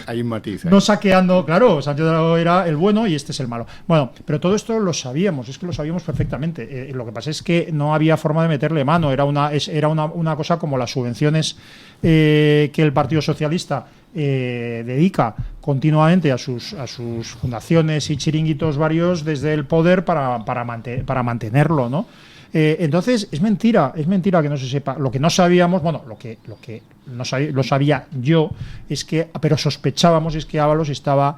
Hay un matiz. No saqueando, claro, Sánchez Dragó era el bueno y este es el malo. Bueno, pero todo esto lo sabíamos, es que lo sabíamos perfectamente. Lo que pasa es que no había forma de meterle mano, era una cosa como las subvenciones que el Partido Socialista dedica continuamente a sus fundaciones y chiringuitos varios desde el poder para mantenerlo, ¿no? Entonces es mentira que no se sepa. Lo que no sabíamos, bueno, lo que no lo sabía yo, pero sospechábamos es que Ábalos estaba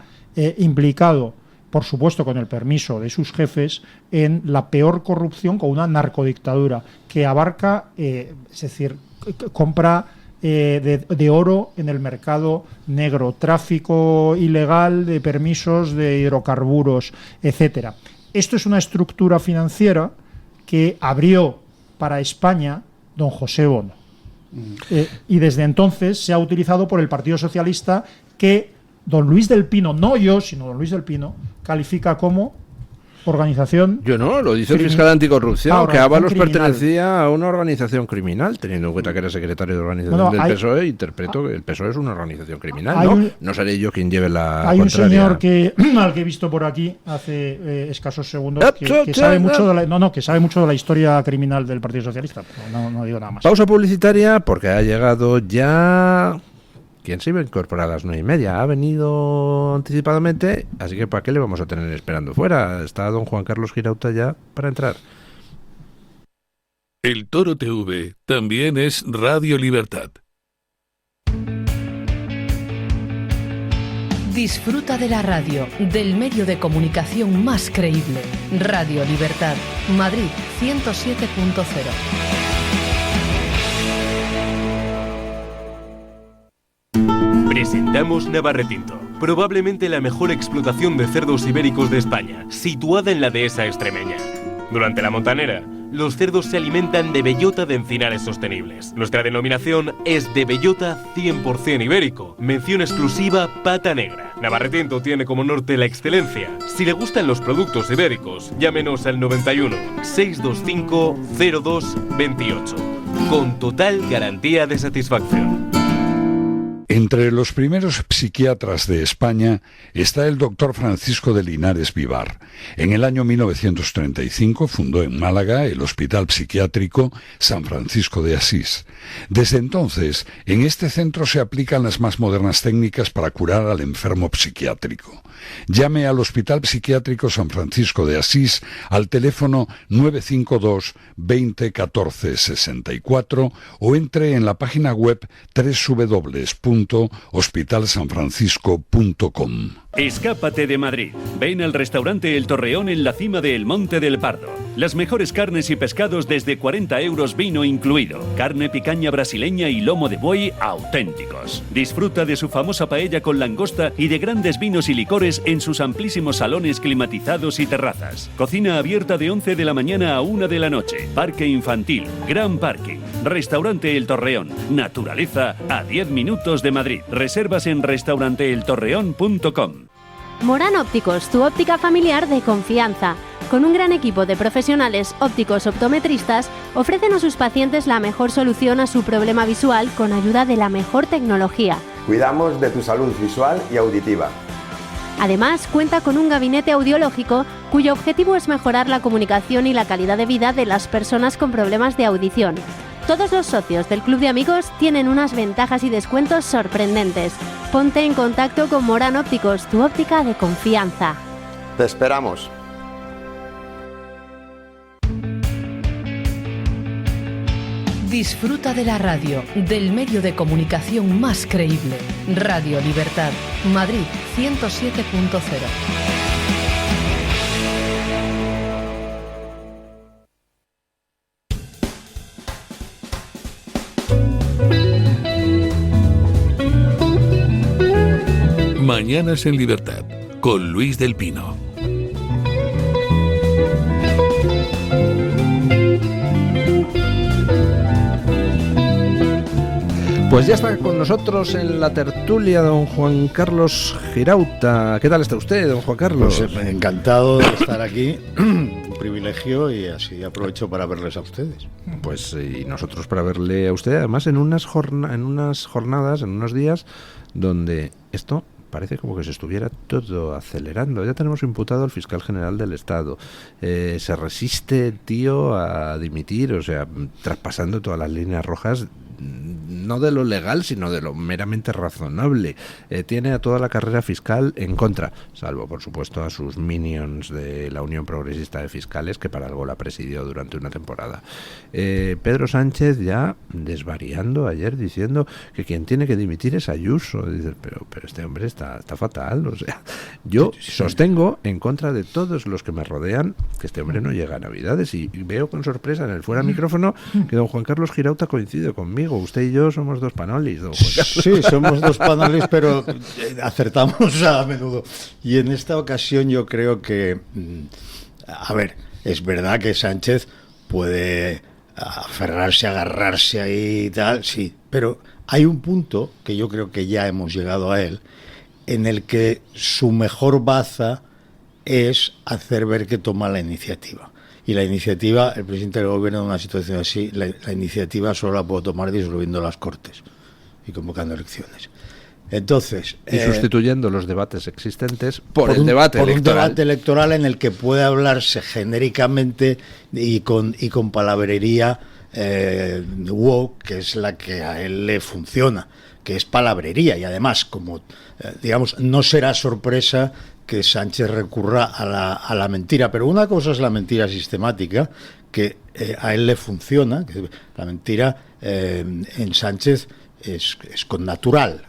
implicado, por supuesto con el permiso de sus jefes, en la peor corrupción, con una narcodictadura que abarca, es decir, compra de oro en el mercado negro, tráfico ilegal de permisos de hidrocarburos, etcétera. Esto es una estructura financiera que abrió para España don José Bono. Y desde entonces se ha utilizado por el Partido Socialista, que don Luis del Pino, no yo, sino don Luis del Pino, califica como organización... Yo no, lo dice el fiscal anticorrupción, que Ábalos criminal. pertenecía a una organización criminal, teniendo en cuenta que era secretario de organización del PSOE, interpreto que el PSOE es una organización criminal, no seré yo quien lleve la hay contraria. Un señor al que he visto por aquí hace escasos segundos que sabe mucho de la historia criminal del Partido Socialista, pero no digo nada más. Pausa publicitaria, porque ha llegado ya... ¿Quién se iba a incorporar a las 9:30? Ha venido anticipadamente, así que ¿para qué le vamos a tener esperando fuera? Está don Juan Carlos Girauta ya para entrar. El Toro TV también es Radio Libertad. Disfruta de la radio, del medio de comunicación más creíble. Radio Libertad, Madrid 107.0. Presentamos Navarretinto, probablemente la mejor explotación de cerdos ibéricos de España, situada en la dehesa extremeña. Durante la montanera, los cerdos se alimentan de bellota de encinares sostenibles. Nuestra denominación es de bellota 100% ibérico, mención exclusiva pata negra. Navarretinto tiene como norte la excelencia. Si le gustan los productos ibéricos, llámenos al 91 625 02 28, con total garantía de satisfacción. Entre los primeros psiquiatras de España está el doctor Francisco de Linares Vivar. En el año 1935 fundó en Málaga el Hospital Psiquiátrico San Francisco de Asís. Desde entonces, en este centro se aplican las más modernas técnicas para curar al enfermo psiquiátrico. Llame al Hospital Psiquiátrico San Francisco de Asís al teléfono 952 20 14 64 o entre en la página web www.hospitalsanfrancisco.com. Escápate de Madrid. Ven al restaurante El Torreón en la cima del Monte del Pardo. Las mejores carnes y pescados desde 40 euros, vino incluido. Carne picaña brasileña y lomo de buey auténticos. Disfruta de su famosa paella con langosta y de grandes vinos y licores en sus amplísimos salones climatizados y terrazas. Cocina abierta de 11 de la mañana a 1 de la noche. Parque infantil, gran parking. Restaurante El Torreón. Naturaleza a 10 minutos de Madrid. Reservas en restauranteeltorreón.com. Morán Ópticos, tu óptica familiar de confianza. Con un gran equipo de profesionales ópticos optometristas, ofrecen a sus pacientes la mejor solución a su problema visual con ayuda de la mejor tecnología. Cuidamos de tu salud visual y auditiva. Además, cuenta con un gabinete audiológico cuyo objetivo es mejorar la comunicación y la calidad de vida de las personas con problemas de audición. Todos los socios del Club de Amigos tienen unas ventajas y descuentos sorprendentes. Ponte en contacto con Morán Ópticos, tu óptica de confianza. Te esperamos. Disfruta de la radio, del medio de comunicación más creíble. Radio Libertad, Madrid 107.0. Mañanas en Libertad, con Luis del Pino. Pues ya está con nosotros en la tertulia don Juan Carlos Girauta. ¿Qué tal está usted, don Juan Carlos? Pues encantado de estar aquí, un privilegio, y así aprovecho para verles a ustedes. Pues y nosotros para verle a usted, además en unas jornadas, en unos días donde esto parece como que se estuviera todo acelerando. Ya tenemos imputado al fiscal general del Estado. Se resiste el tío a dimitir, o sea, traspasando todas las líneas rojas, no de lo legal, sino de lo meramente razonable. Tiene a toda la carrera fiscal en contra, salvo, por supuesto, a sus minions de la Unión Progresista de Fiscales, que para algo la presidió durante una temporada. Pedro Sánchez ya desvariando ayer, diciendo que quien tiene que dimitir es Ayuso. Dice, pero este hombre está fatal. O sea, yo sostengo, en contra de todos los que me rodean, que este hombre no llega a Navidades, y veo con sorpresa en el fuera micrófono que don Juan Carlos Girauta coincide conmigo. Usted y yo somos dos panolis, don Juan Carlos. Sí, somos dos panolis, pero acertamos a menudo. Y en esta ocasión yo creo que, a ver, es verdad que Sánchez puede aferrarse, agarrarse ahí y tal, sí, pero hay un punto que yo creo que ya hemos llegado a él, en el que su mejor baza es hacer ver que toma la iniciativa. Y la iniciativa, el presidente del gobierno en una situación así, la iniciativa solo la puede tomar disolviendo las Cortes y convocando elecciones. Entonces, y sustituyendo los debates existentes por el debate electoral. Un debate electoral en el que puede hablarse genéricamente y con palabrería woke, que es la que a él le funciona, que es palabrería. Y además, como digamos, no será sorpresa que Sánchez recurra a la mentira, pero una cosa es la mentira sistemática, que a él le funciona, que la mentira en Sánchez es con natural,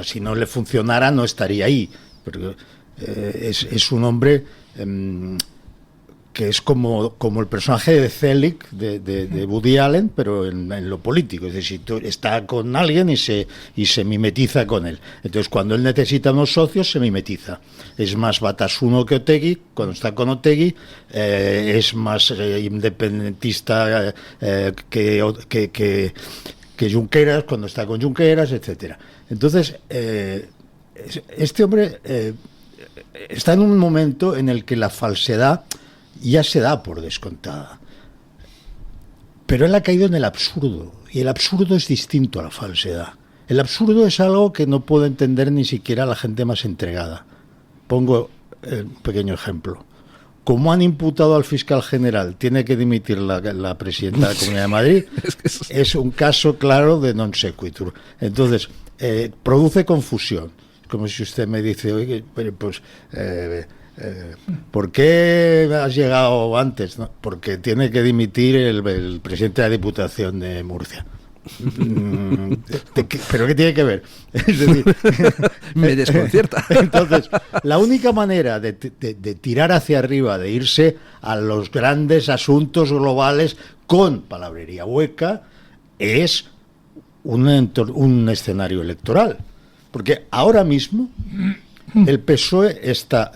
si no le funcionara no estaría ahí, pero es un hombre que es como el personaje de Zelig de Woody Allen, pero en lo político. Es decir, está con alguien y se mimetiza con él. Entonces, cuando él necesita unos socios, se mimetiza. Es más batasuno que Otegi. Cuando está con Otegi, es más independentista que Junqueras, cuando está con Junqueras, etcétera. Entonces, este hombre está en un momento en el que la falsedad ya se da por descontada. Pero él ha caído en el absurdo, y el absurdo es distinto a la falsedad. El absurdo es algo que no puede entender ni siquiera la gente más entregada. Pongo un pequeño ejemplo. Como han imputado al fiscal general, tiene que dimitir la presidenta de la Comunidad de Madrid, es un caso claro de non sequitur. Entonces, produce confusión. Como si usted me dice, oye, pues, ¿por qué has llegado antes? ¿No? Porque tiene que dimitir el presidente de la Diputación de Murcia. ¿Pero qué tiene que ver? Es decir, me desconcierta. Entonces, la única manera de tirar hacia arriba, de irse a los grandes asuntos globales con palabrería hueca, es un escenario electoral. Porque ahora mismo el PSOE está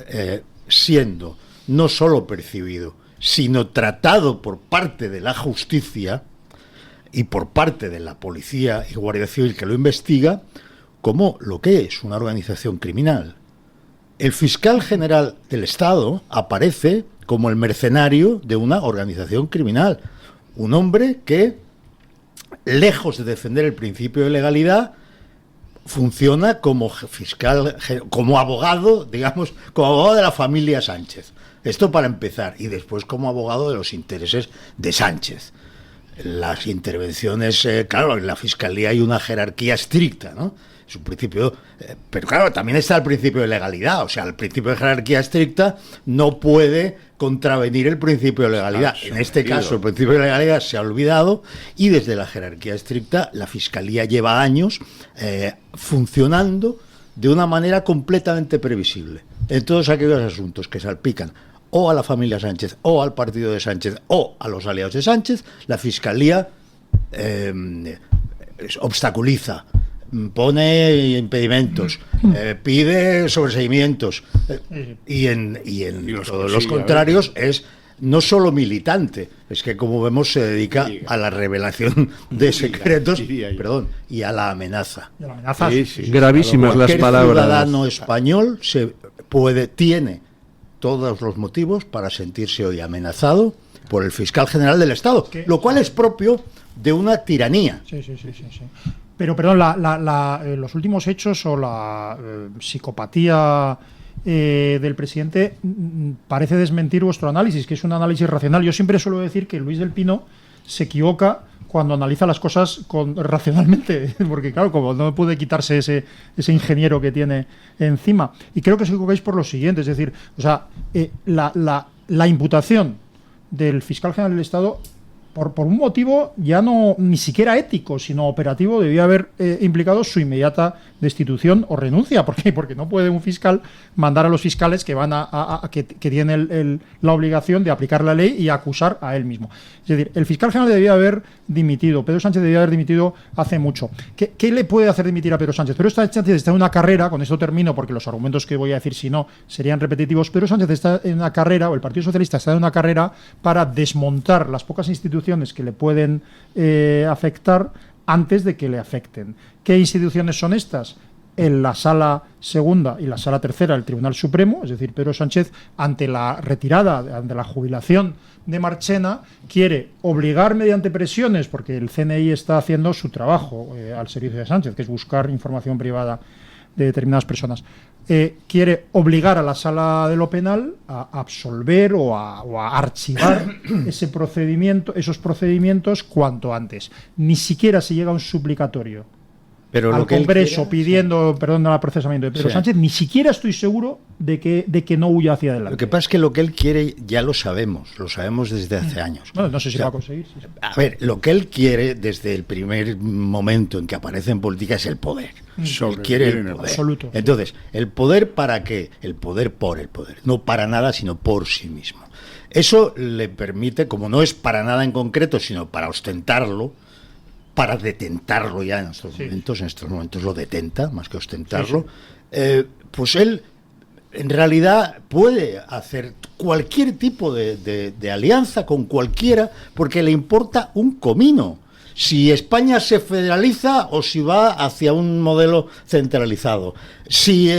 siendo no solo percibido, sino tratado por parte de la justicia y por parte de la policía y Guardia Civil que lo investiga como lo que es una organización criminal. El fiscal general del Estado aparece como el mercenario de una organización criminal, un hombre que, lejos de defender el principio de legalidad, funciona como fiscal, como abogado, digamos, como abogado de la familia Sánchez. Esto para empezar, y después como abogado de los intereses de Sánchez. Las intervenciones, claro, en la Fiscalía hay una jerarquía estricta, ¿no? Es un principio, pero claro, también está el principio de legalidad, o sea, el principio de jerarquía estricta no puede contravenir el principio de legalidad. En este caso, el principio de legalidad se ha olvidado y desde la jerarquía estricta la Fiscalía lleva años funcionando de una manera completamente previsible en todos aquellos asuntos que salpican o a la familia Sánchez, o al partido de Sánchez, o a los aliados de Sánchez. La Fiscalía obstaculiza, pone impedimentos, pide sobreseimientos, y en todos los contrarios es no solo militante, es que como vemos se dedica a la revelación de secretos, y a la amenaza. Gravísimas las palabras. El ciudadano español tiene todos los motivos para sentirse hoy amenazado por el fiscal general del Estado, lo cual es propio de una tiranía. Sí. Pero, perdón, los últimos hechos o la psicopatía del presidente parece desmentir vuestro análisis, que es un análisis racional. Yo siempre suelo decir que Luis del Pino se equivoca cuando analiza las cosas racionalmente, porque claro, como no puede quitarse ese ingeniero que tiene encima. Y creo que os equivocáis por lo siguiente, es decir, o sea, la imputación del fiscal general del Estado, por un motivo ya no ni siquiera ético, sino operativo, debía haber implicado su inmediata destitución o renuncia. ¿Por qué? Porque no puede un fiscal mandar a los fiscales que van que tienen la obligación de aplicar la ley y acusar a él mismo. Es decir, el fiscal general debía haber dimitido, Pedro Sánchez debía haber dimitido hace mucho. ¿Qué le puede hacer dimitir a Pedro Sánchez? Pedro Sánchez está en una carrera, con esto termino porque los argumentos que voy a decir si no serían repetitivos. Pedro Sánchez está en una carrera, o el Partido Socialista está en una carrera para desmontar las pocas instituciones que le pueden afectar antes de que le afecten. ¿Qué instituciones son estas? En la Sala Segunda y la Sala Tercera del Tribunal Supremo, es decir, Pedro Sánchez, ante la retirada, ante la jubilación de Marchena, quiere obligar mediante presiones, porque el CNI está haciendo su trabajo al servicio de Sánchez, que es buscar información privada de determinadas personas. Quiere obligar a la Sala de lo Penal a absolver o a archivar esos procedimientos cuanto antes. Ni siquiera se llega a un suplicatorio al Congreso pidiendo perdón al procesamiento de Pedro Sánchez, ni siquiera estoy seguro de que no huya hacia adelante. Lo que pasa es que lo que él quiere ya lo sabemos desde hace años. Bueno, no sé si va a conseguir. Sí. A ver, lo que él quiere desde el primer momento en que aparece en política es el poder. Él quiere el poder. Absoluto. Entonces, ¿el poder para qué? El poder por el poder. No para nada, sino por sí mismo. Eso le permite, como no es para nada en concreto, sino para ostentarlo, para detentarlo ya en estos momentos lo detenta, más que ostentarlo, pues él en realidad puede hacer cualquier tipo de alianza con cualquiera porque le importa un comino. si España se federaliza o si va hacia un modelo centralizado. Si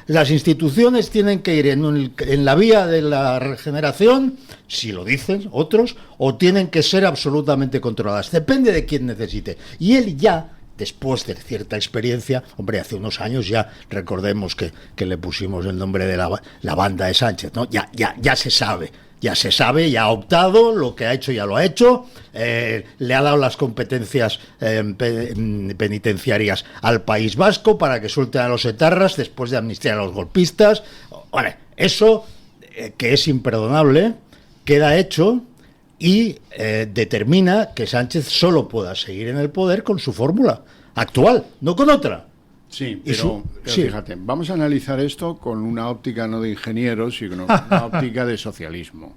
las instituciones tienen que ir en la vía de la regeneración, si lo dicen otros, o tienen que ser absolutamente controladas. Depende de quién necesite. Y él ya, después de cierta experiencia, hombre, hace unos años ya, recordemos que le pusimos el nombre de la banda de Sánchez, ¿no? Ya se sabe. Ya se sabe, ya ha optado, lo que ha hecho ya lo ha hecho, le ha dado las competencias penitenciarias al País Vasco para que suelten a los etarras después de amnistiar a los golpistas. Vale, eso, que es imperdonable, queda hecho y determina que Sánchez solo pueda seguir en el poder con su fórmula actual, no con otra. Sí, pero fíjate, vamos a analizar esto con una óptica no de ingenieros, sino una óptica de socialismo.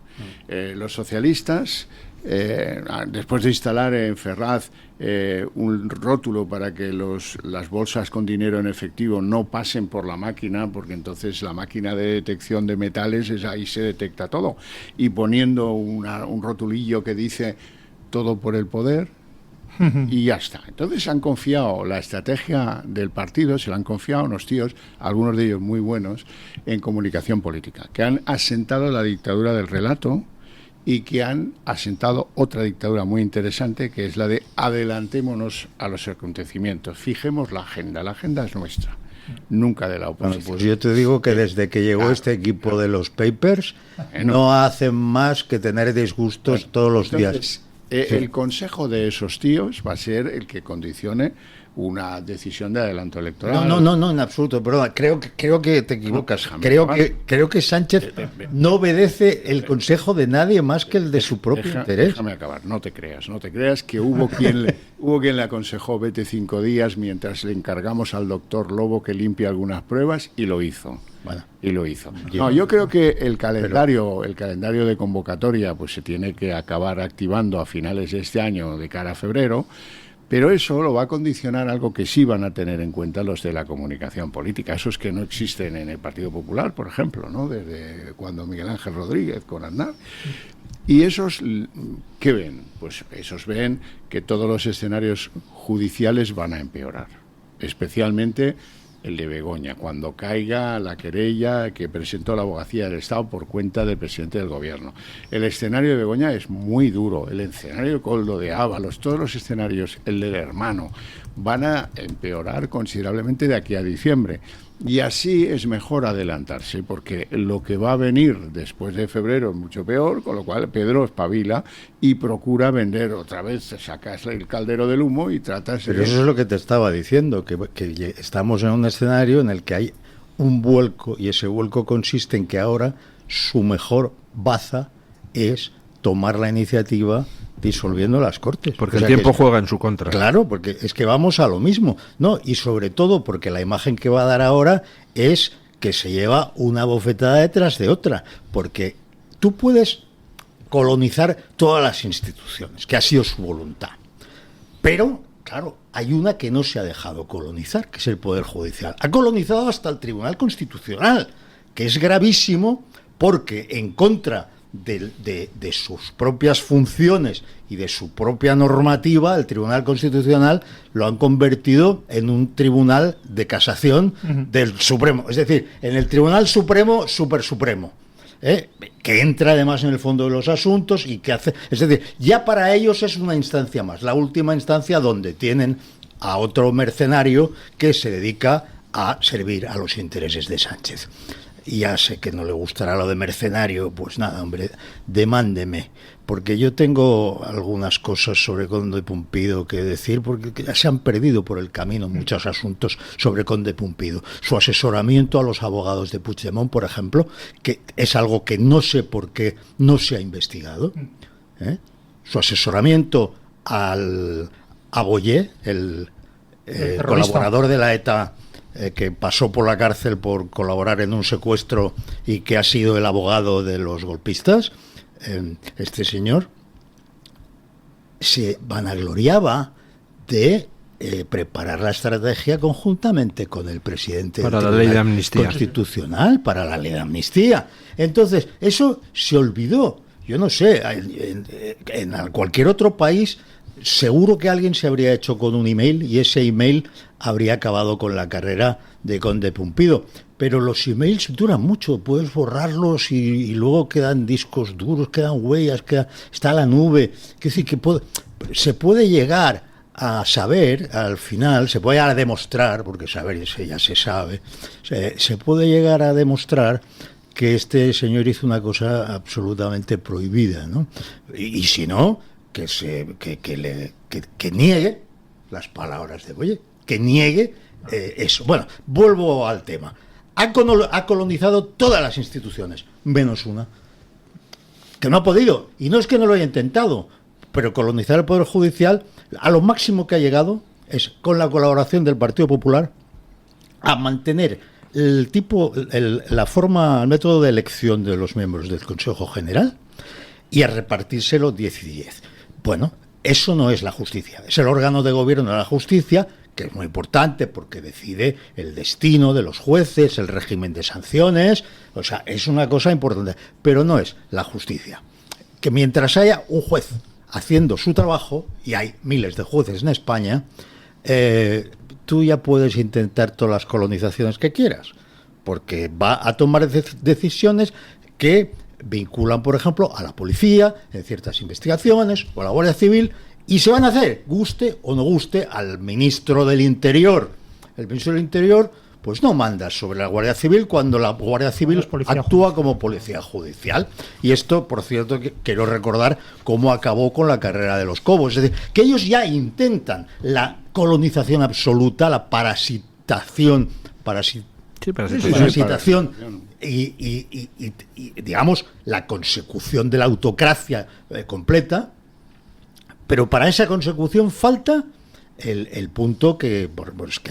Los socialistas, después de instalar en Ferraz un rótulo para que las bolsas con dinero en efectivo no pasen por la máquina, porque entonces la máquina de detección de metales, ahí se detecta todo, y poniendo un rotulillo que dice todo por el poder, y ya está. Entonces han confiado la estrategia del partido, se la han confiado a unos tíos, algunos de ellos muy buenos, en comunicación política, que han asentado la dictadura del relato y que han asentado otra dictadura muy interesante, que es la de adelantémonos a los acontecimientos, fijemos la agenda es nuestra, nunca de la oposición. Bueno, pues yo te digo que desde que llegó este equipo de los papers, no hacen más que tener disgustos todos los días. El consejo de esos tíos va a ser el que condicione una decisión de adelanto electoral. No, en absoluto, perdón, creo que te equivocas. Creo que Sánchez no obedece el consejo de nadie más que el de su propio interés. Déjame acabar, no te creas que hubo quien le aconsejó vete 5 días mientras le encargamos al doctor Lobo que limpie algunas pruebas y lo hizo. Bueno, y lo hizo. No, yo creo que el calendario de convocatoria pues se tiene que acabar activando a finales de este año de cara a febrero, pero eso lo va a condicionar algo que sí van a tener en cuenta los de la comunicación política, esos que no existen en el Partido Popular, por ejemplo, ¿no? Desde cuando Miguel Ángel Rodríguez con Aznar. Y esos, ¿qué ven? Pues esos ven que todos los escenarios judiciales van a empeorar, especialmente el de Begoña, cuando caiga la querella que presentó la Abogacía del Estado por cuenta del presidente del Gobierno. El escenario de Begoña es muy duro, el escenario de Koldo, de Ábalos, todos los escenarios, el del hermano, van a empeorar considerablemente de aquí a diciembre. Y así es mejor adelantarse, porque lo que va a venir después de febrero es mucho peor, con lo cual Pedro espabila y procura vender otra vez, sacas el caldero del humo y tratas... Pero eso es lo que te estaba diciendo, que estamos en un escenario en el que hay un vuelco, y ese vuelco consiste en que ahora su mejor baza es tomar la iniciativa disolviendo las Cortes. Porque el tiempo juega en su contra. Claro, porque es que vamos a lo mismo. No, y sobre todo porque la imagen que va a dar ahora es que se lleva una bofetada detrás de otra. Porque tú puedes colonizar todas las instituciones, que ha sido su voluntad. Pero, claro, hay una que no se ha dejado colonizar, que es el Poder Judicial. Ha colonizado hasta el Tribunal Constitucional, que es gravísimo porque en contra de sus propias funciones y de su propia normativa, el Tribunal Constitucional lo han convertido en un tribunal de casación del Supremo, es decir, en el Tribunal Supremo, Super Supremo, que entra además en el fondo de los asuntos y que hace, es decir, ya para ellos es una instancia más, la última instancia donde tienen a otro mercenario que se dedica a servir a los intereses de Sánchez. Y ya sé que no le gustará lo de mercenario, pues nada, hombre, demándeme, porque yo tengo algunas cosas sobre Conde Pumpido que decir, porque ya se han perdido por el camino muchos asuntos sobre Conde Pumpido. Su asesoramiento a los abogados de Puigdemont, por ejemplo, que es algo que no sé por qué no se ha investigado. Su asesoramiento a Boyer, el colaborador de la ETA, que pasó por la cárcel por colaborar en un secuestro y que ha sido el abogado de los golpistas, este señor se vanagloriaba de preparar la estrategia conjuntamente con el presidente para la ley de amnistía constitucional, para la ley de amnistía. Entonces, eso se olvidó. yo no sé, en cualquier otro país seguro que alguien se habría hecho con un email y ese email habría acabado con la carrera de Conde Pumpido. Pero los emails duran mucho, puedes borrarlos y luego quedan discos duros, quedan huellas, está la nube. Es decir, que se puede llegar a saber, al final, se puede llegar a demostrar, porque saber eso ya se sabe, se puede llegar a demostrar que este señor hizo una cosa absolutamente prohibida, ¿no? Y si no, que niegue las palabras de Boye, que niegue eso. Bueno, vuelvo al tema. Ha colonizado todas las instituciones, menos una, que no ha podido. Y no es que no lo haya intentado, pero colonizar el Poder Judicial, a lo máximo que ha llegado es, con la colaboración del Partido Popular, a mantener el método de elección de los miembros del Consejo General y a repartírselo 10 y 10. Bueno, eso no es la justicia, es el órgano de gobierno de la justicia, que es muy importante porque decide el destino de los jueces, el régimen de sanciones, o sea, es una cosa importante, pero no es la justicia. Que mientras haya un juez haciendo su trabajo, y hay miles de jueces en España, tú ya puedes intentar todas las colonizaciones que quieras, porque va a tomar decisiones que vinculan, por ejemplo, a la policía en ciertas investigaciones o a la Guardia Civil, y se van a hacer, guste o no guste, al ministro del Interior. El ministro del Interior pues no manda sobre la Guardia Civil cuando la Guardia Civil actúa como policía judicial. Y esto, por cierto, quiero recordar cómo acabó con la carrera de los Cobos. Es decir, que ellos ya intentan la colonización absoluta, la parasitación y digamos, la consecución de la autocracia completa. Pero para esa consecución falta el punto que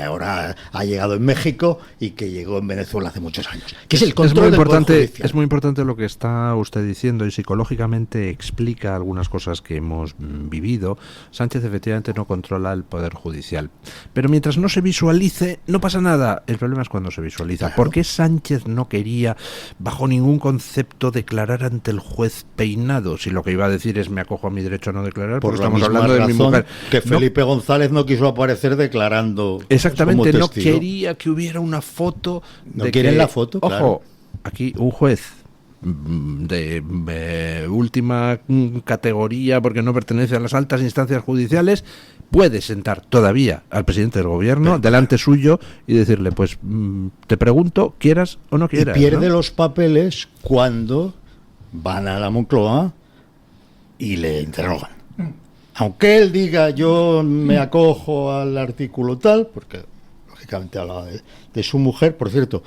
ahora ha llegado en México y que llegó en Venezuela hace muchos años, que es el control del Poder Judicial. Es muy importante lo que está usted diciendo, y psicológicamente explica algunas cosas que hemos vivido. Sánchez efectivamente no controla el Poder Judicial, pero mientras no se visualice no pasa nada. El problema es cuando se visualiza. Claro. ¿Por qué Sánchez no quería bajo ningún concepto declarar ante el juez peinado? Si lo que iba a decir es me acojo a mi derecho a no declarar, porque estamos hablando de mi mujer. Que Felipe González no quiso aparecer declarando. Exactamente, no quería que hubiera una foto. No quieren la foto, ojo, claro. Aquí un juez de última categoría, porque no pertenece a las altas instancias judiciales, puede sentar todavía al presidente del gobierno delante suyo y decirle, pues te pregunto, quieras o no quieras. Y pierde, ¿no?, los papeles cuando van a la Moncloa y le interrogan. Aunque él diga yo me acojo al artículo tal, porque lógicamente hablaba de su mujer, por cierto,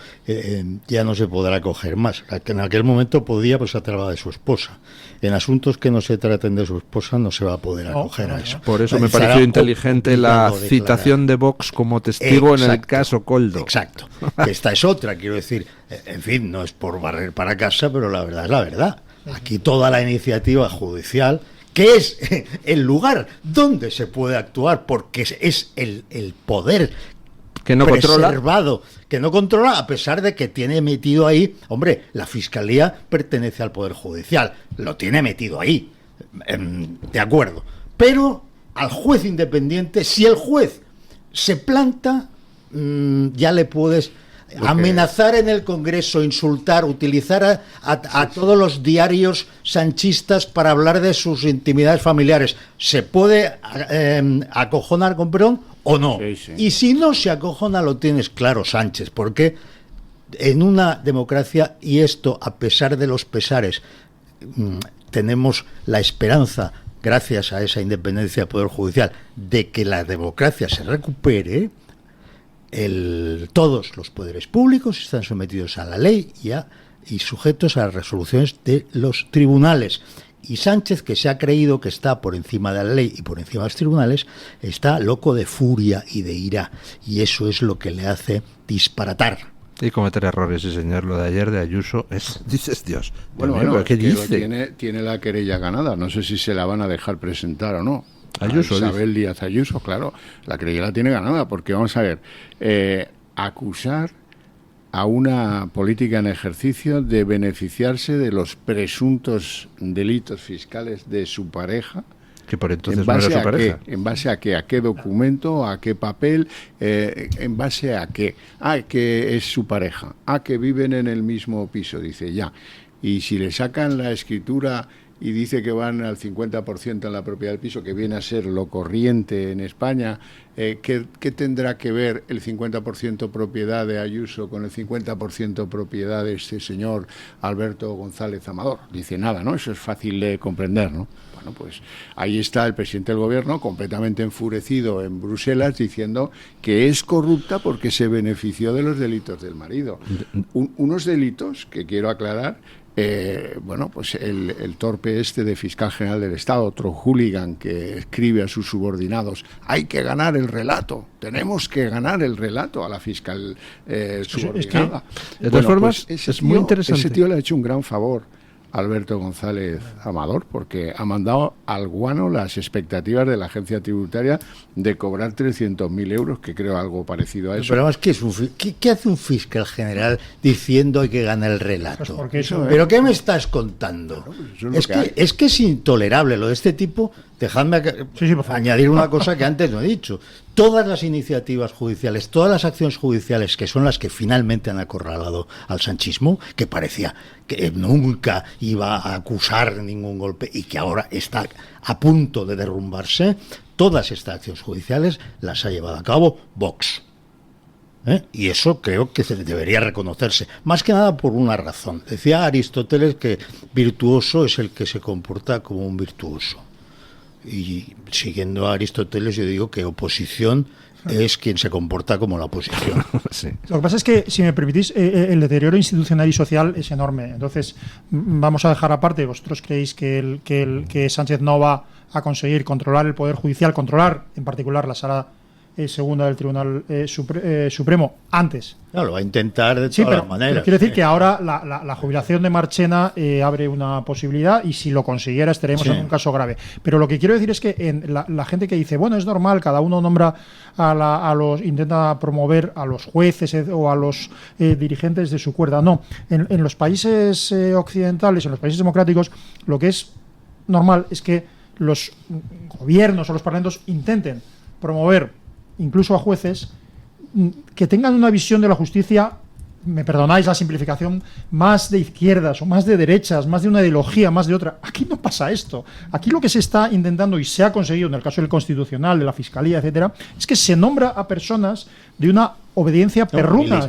ya no se podrá acoger más. En aquel momento podía, pues se trataba de su esposa. En asuntos que no se traten de su esposa no se va a poder acoger a eso. Por eso me pareció inteligente la citación de Vox como testigo. Exacto, en el caso Koldo. Exacto. Esta es otra, quiero decir, en fin, no es por barrer para casa, pero la verdad es la verdad. Aquí toda la iniciativa judicial, que es el lugar donde se puede actuar, porque es el poder que no preservado, que no controla, a pesar de que tiene metido ahí, hombre, la Fiscalía pertenece al Poder Judicial, lo tiene metido ahí, de acuerdo, pero al juez independiente, si el juez se planta, ya le puedes amenazar en el Congreso, insultar, utilizar a todos los diarios sanchistas para hablar de sus intimidades familiares. ¿Se puede acojonar con perdón o no? Sí, sí. Y si no se acojona, lo tienes claro, Sánchez, porque en una democracia, y esto a pesar de los pesares, tenemos la esperanza, gracias a esa independencia del Poder Judicial, de que la democracia se recupere. Todos los poderes públicos están sometidos a la ley y sujetos a las resoluciones de los tribunales. Y Sánchez, que se ha creído que está por encima de la ley y por encima de los tribunales, está loco de furia y de ira. Y eso es lo que le hace disparatar. Y cometer errores, sí, señor. Lo de ayer de Ayuso dices, Dios. Bueno, ¿qué dice? Tiene la querella ganada. No sé si se la van a dejar presentar o no. Ayuso, Isabel Díaz Ayuso, claro, la querella la tiene ganada, porque vamos a ver, acusar a una política en ejercicio de beneficiarse de los presuntos delitos fiscales de su pareja. Que por entonces no era su pareja. ¿En base a qué? ¿A qué documento? ¿A qué papel? ¿En base a qué? Que es su pareja. Que viven en el mismo piso, dice ya. Y si le sacan la escritura y dice que van al 50% en la propiedad del piso, que viene a ser lo corriente en España, ¿qué tendrá que ver el 50% propiedad de Ayuso con el 50% propiedad de este señor Alberto González Amador? Dice nada, ¿no? Eso es fácil de comprender, ¿no? Bueno, pues ahí está el presidente del gobierno completamente enfurecido en Bruselas diciendo que es corrupta porque se benefició de los delitos del marido. Unos delitos que quiero aclarar. Bueno, pues el torpe este de fiscal general del Estado, otro hooligan que escribe a sus subordinados: hay que ganar el relato, tenemos que ganar el relato a la fiscal subordinada. De todas formas, pues es muy interesante. Ese tío le ha hecho un gran favor a Alberto González Amador, porque ha mandado al guano las expectativas de la agencia tributaria de cobrar 300.000 euros, que creo algo parecido a eso. Pero además, ¿qué hace un fiscal general diciendo hay que ganar el relato? Pues ¿Pero qué me estás contando? Es que es intolerable lo de este tipo. Dejadme añadir una cosa que antes no he dicho. Todas las iniciativas judiciales, todas las acciones judiciales que son las que finalmente han acorralado al sanchismo, que parecía que nunca iba a acusar ningún golpe y que ahora está a punto de derrumbarse, todas estas acciones judiciales las ha llevado a cabo Vox. Y eso creo que debería reconocerse, más que nada por una razón. Decía Aristóteles que virtuoso es el que se comporta como un virtuoso. Y siguiendo a Aristóteles, yo digo que oposición es quien se comporta como la oposición. Sí. Lo que pasa es que, si me permitís, el deterioro institucional y social es enorme. Entonces, vamos a dejar aparte. ¿Vosotros creéis que Sánchez no va a conseguir controlar el Poder Judicial, controlar en particular la Sala segunda del Tribunal Supremo antes? No, lo va a intentar de todas las maneras. Pero quiero decir que ahora la jubilación de Marchena abre una posibilidad, y si lo consiguiera estaríamos en un caso grave. Pero lo que quiero decir es que la gente que dice, bueno, es normal, cada uno nombra intenta promover a los jueces o a los dirigentes de su cuerda. No, en los países occidentales, en los países democráticos, lo que es normal es que los gobiernos o los parlamentos intenten promover incluso a jueces que tengan una visión de la justicia, me perdonáis la simplificación, más de izquierdas o más de derechas, más de una ideología, más de otra. Aquí no pasa esto. Aquí lo que se está intentando, y se ha conseguido en el caso del Constitucional, de la Fiscalía, etcétera, es que se nombra a personas de una obediencia perruna.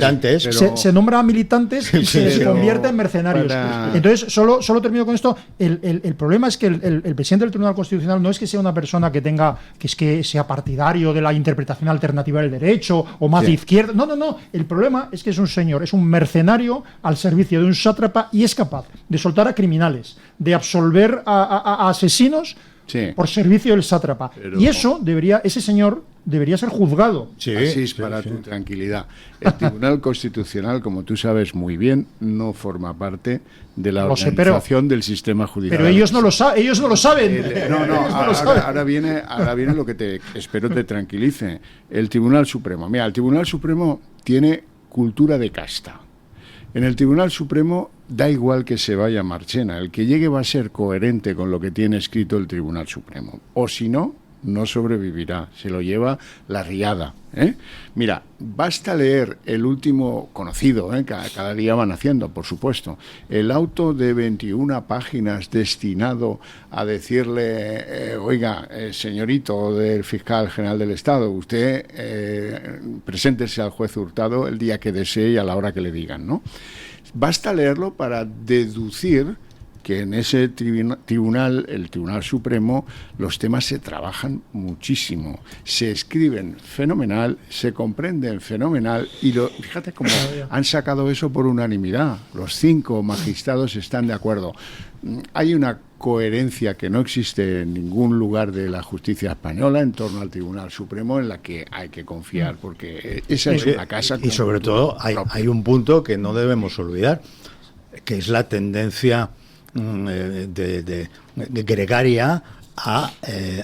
Se nombra a militantes y se convierte en mercenarios. Entonces, solo termino con esto. El problema es que el presidente del Tribunal Constitucional no es que sea una persona que sea partidario de la interpretación alternativa del derecho o más de izquierda. No. El problema es que es un señor, es un mercenario al servicio de un sátrapa, y es capaz de soltar a criminales, de absolver a asesinos por servicio del sátrapa. Y ese señor debería ser juzgado. Así, para tu tranquilidad. El Tribunal Constitucional, como tú sabes muy bien, no forma parte de la organización del sistema judicial. Pero ellos no lo saben. Ahora viene lo que espero te tranquilice. El Tribunal Supremo. Mira, el Tribunal Supremo tiene cultura de casta. En el Tribunal Supremo da igual que se vaya Marchena. El que llegue va a ser coherente con lo que tiene escrito el Tribunal Supremo. O si no sobrevivirá, se lo lleva la riada. Mira, basta leer el último conocido, cada día van haciendo, por supuesto, el auto de 21 páginas destinado a decirle, oiga, señorito del fiscal general del Estado, usted preséntese al juez Hurtado el día que desee y a la hora que le digan, ¿no? Basta leerlo para deducir que en ese tribunal, el Tribunal Supremo, los temas se trabajan muchísimo, se escriben fenomenal, se comprenden fenomenal, y fíjate cómo han sacado eso por unanimidad. Los 5 magistrados están de acuerdo. Hay una coherencia que no existe en ningún lugar de la justicia española en torno al Tribunal Supremo, en la que hay que confiar, porque esa es una casa. Y sobre todo hay un punto que no debemos olvidar, que es la tendencia de gregaria a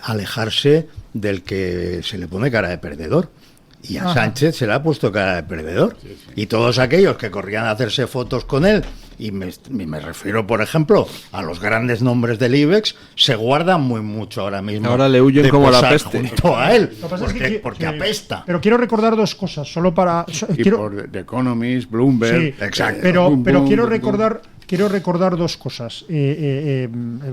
alejarse del que se le pone cara de perdedor. Y a Sánchez se le ha puesto cara de perdedor. Y todos aquellos que corrían a hacerse fotos con él, y me refiero, por ejemplo, a los grandes nombres del IBEX, se guardan muy mucho ahora mismo. Ahora le huyen como la peste. Junto a él, Lo que pasa es que porque apesta. Pero quiero recordar dos cosas, solo para... Y por The Economist, Bloomberg... Sí, exacto. Pero quiero recordar dos cosas,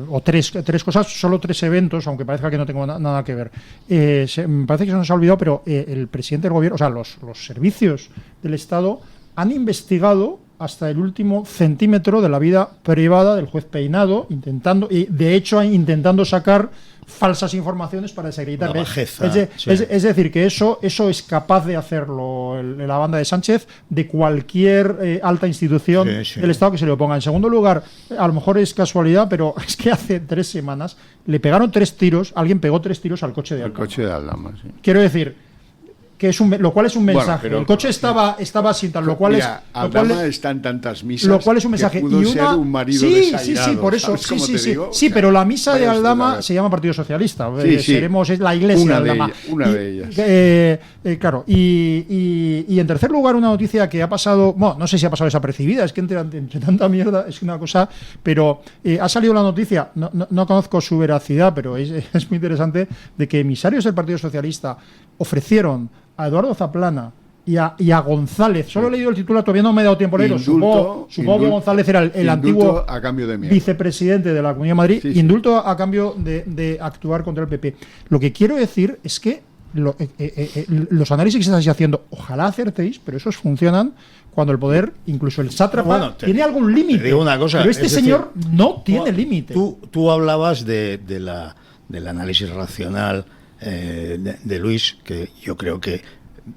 o tres cosas, solo 3 eventos, aunque parezca que no tengo nada que ver. Me parece que se nos ha olvidado, pero el presidente del gobierno, o sea, los servicios del Estado han investigado hasta el último centímetro de la vida privada del juez Peinado, intentando sacar falsas informaciones para desacreditar. Es decir, que eso es capaz de hacerlo la banda de Sánchez de cualquier alta institución del Estado que se le oponga. En segundo lugar, a lo mejor es casualidad, pero es que hace 3 semanas le pegaron 3 tiros, alguien pegó 3 tiros al coche de Aldama. El coche de Aldama, sí. Quiero decir que lo cual es un mensaje. Bueno, el coche estaba sin tal, lo cual mira, Aldama está en tantas misas. Lo cual es un mensaje. Que pudo ser un marido desairado, sí, por eso. Digo? Sí, pero la misa de Aldama se llama Partido Socialista. Es la iglesia de Aldama. Una de ellas. Claro. Y en tercer lugar, una noticia que ha pasado, bueno, no sé si ha pasado desapercibida, es que entre tanta mierda es una cosa, pero ha salido la noticia, no conozco su veracidad, pero es muy interesante, de que emisarios del Partido Socialista ofrecieron a Eduardo Zaplana y a González, solo he leído el titular, todavía no me he dado tiempo a leerlo, supongo que González era el antiguo a cambio de vicepresidente de la Comunidad de Madrid, indulto a cambio de actuar contra el PP. Lo que quiero decir es que los análisis que estáis haciendo, ojalá acertéis, pero esos funcionan cuando el poder, incluso el sátrapa, tiene algún límite. Pero este señor no tiene límite. Tú hablabas del análisis racional de Luis, que yo creo que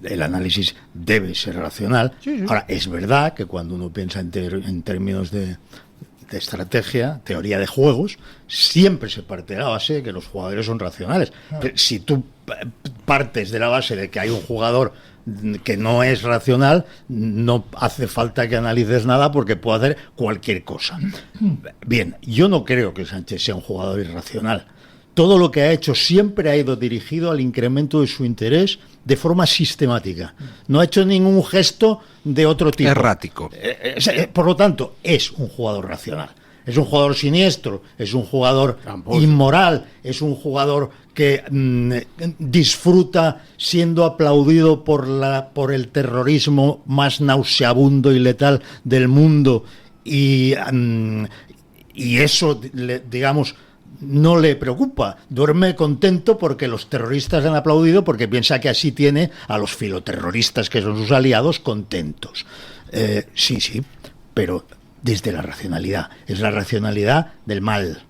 el análisis debe ser racional. Ahora, es verdad que cuando uno piensa en términos de estrategia, teoría de juegos, siempre se parte de la base de que los jugadores son racionales. Pero si tú partes de la base de que hay un jugador que no es racional, no hace falta que analices nada porque puede hacer cualquier cosa. Bien, yo no creo que Sánchez sea un jugador irracional. Todo lo que ha hecho siempre ha ido dirigido al incremento de su interés de forma sistemática. No ha hecho ningún gesto de otro tipo. Errático. Por lo tanto, es un jugador racional. Es un jugador siniestro, es un jugador inmoral, es un jugador que disfruta siendo aplaudido por el terrorismo más nauseabundo y letal del mundo. Y eso, digamos, no le preocupa, duerme contento porque los terroristas han aplaudido, porque piensa que así tiene a los filoterroristas, que son sus aliados, contentos. Sí, pero desde la racionalidad, es la racionalidad del mal,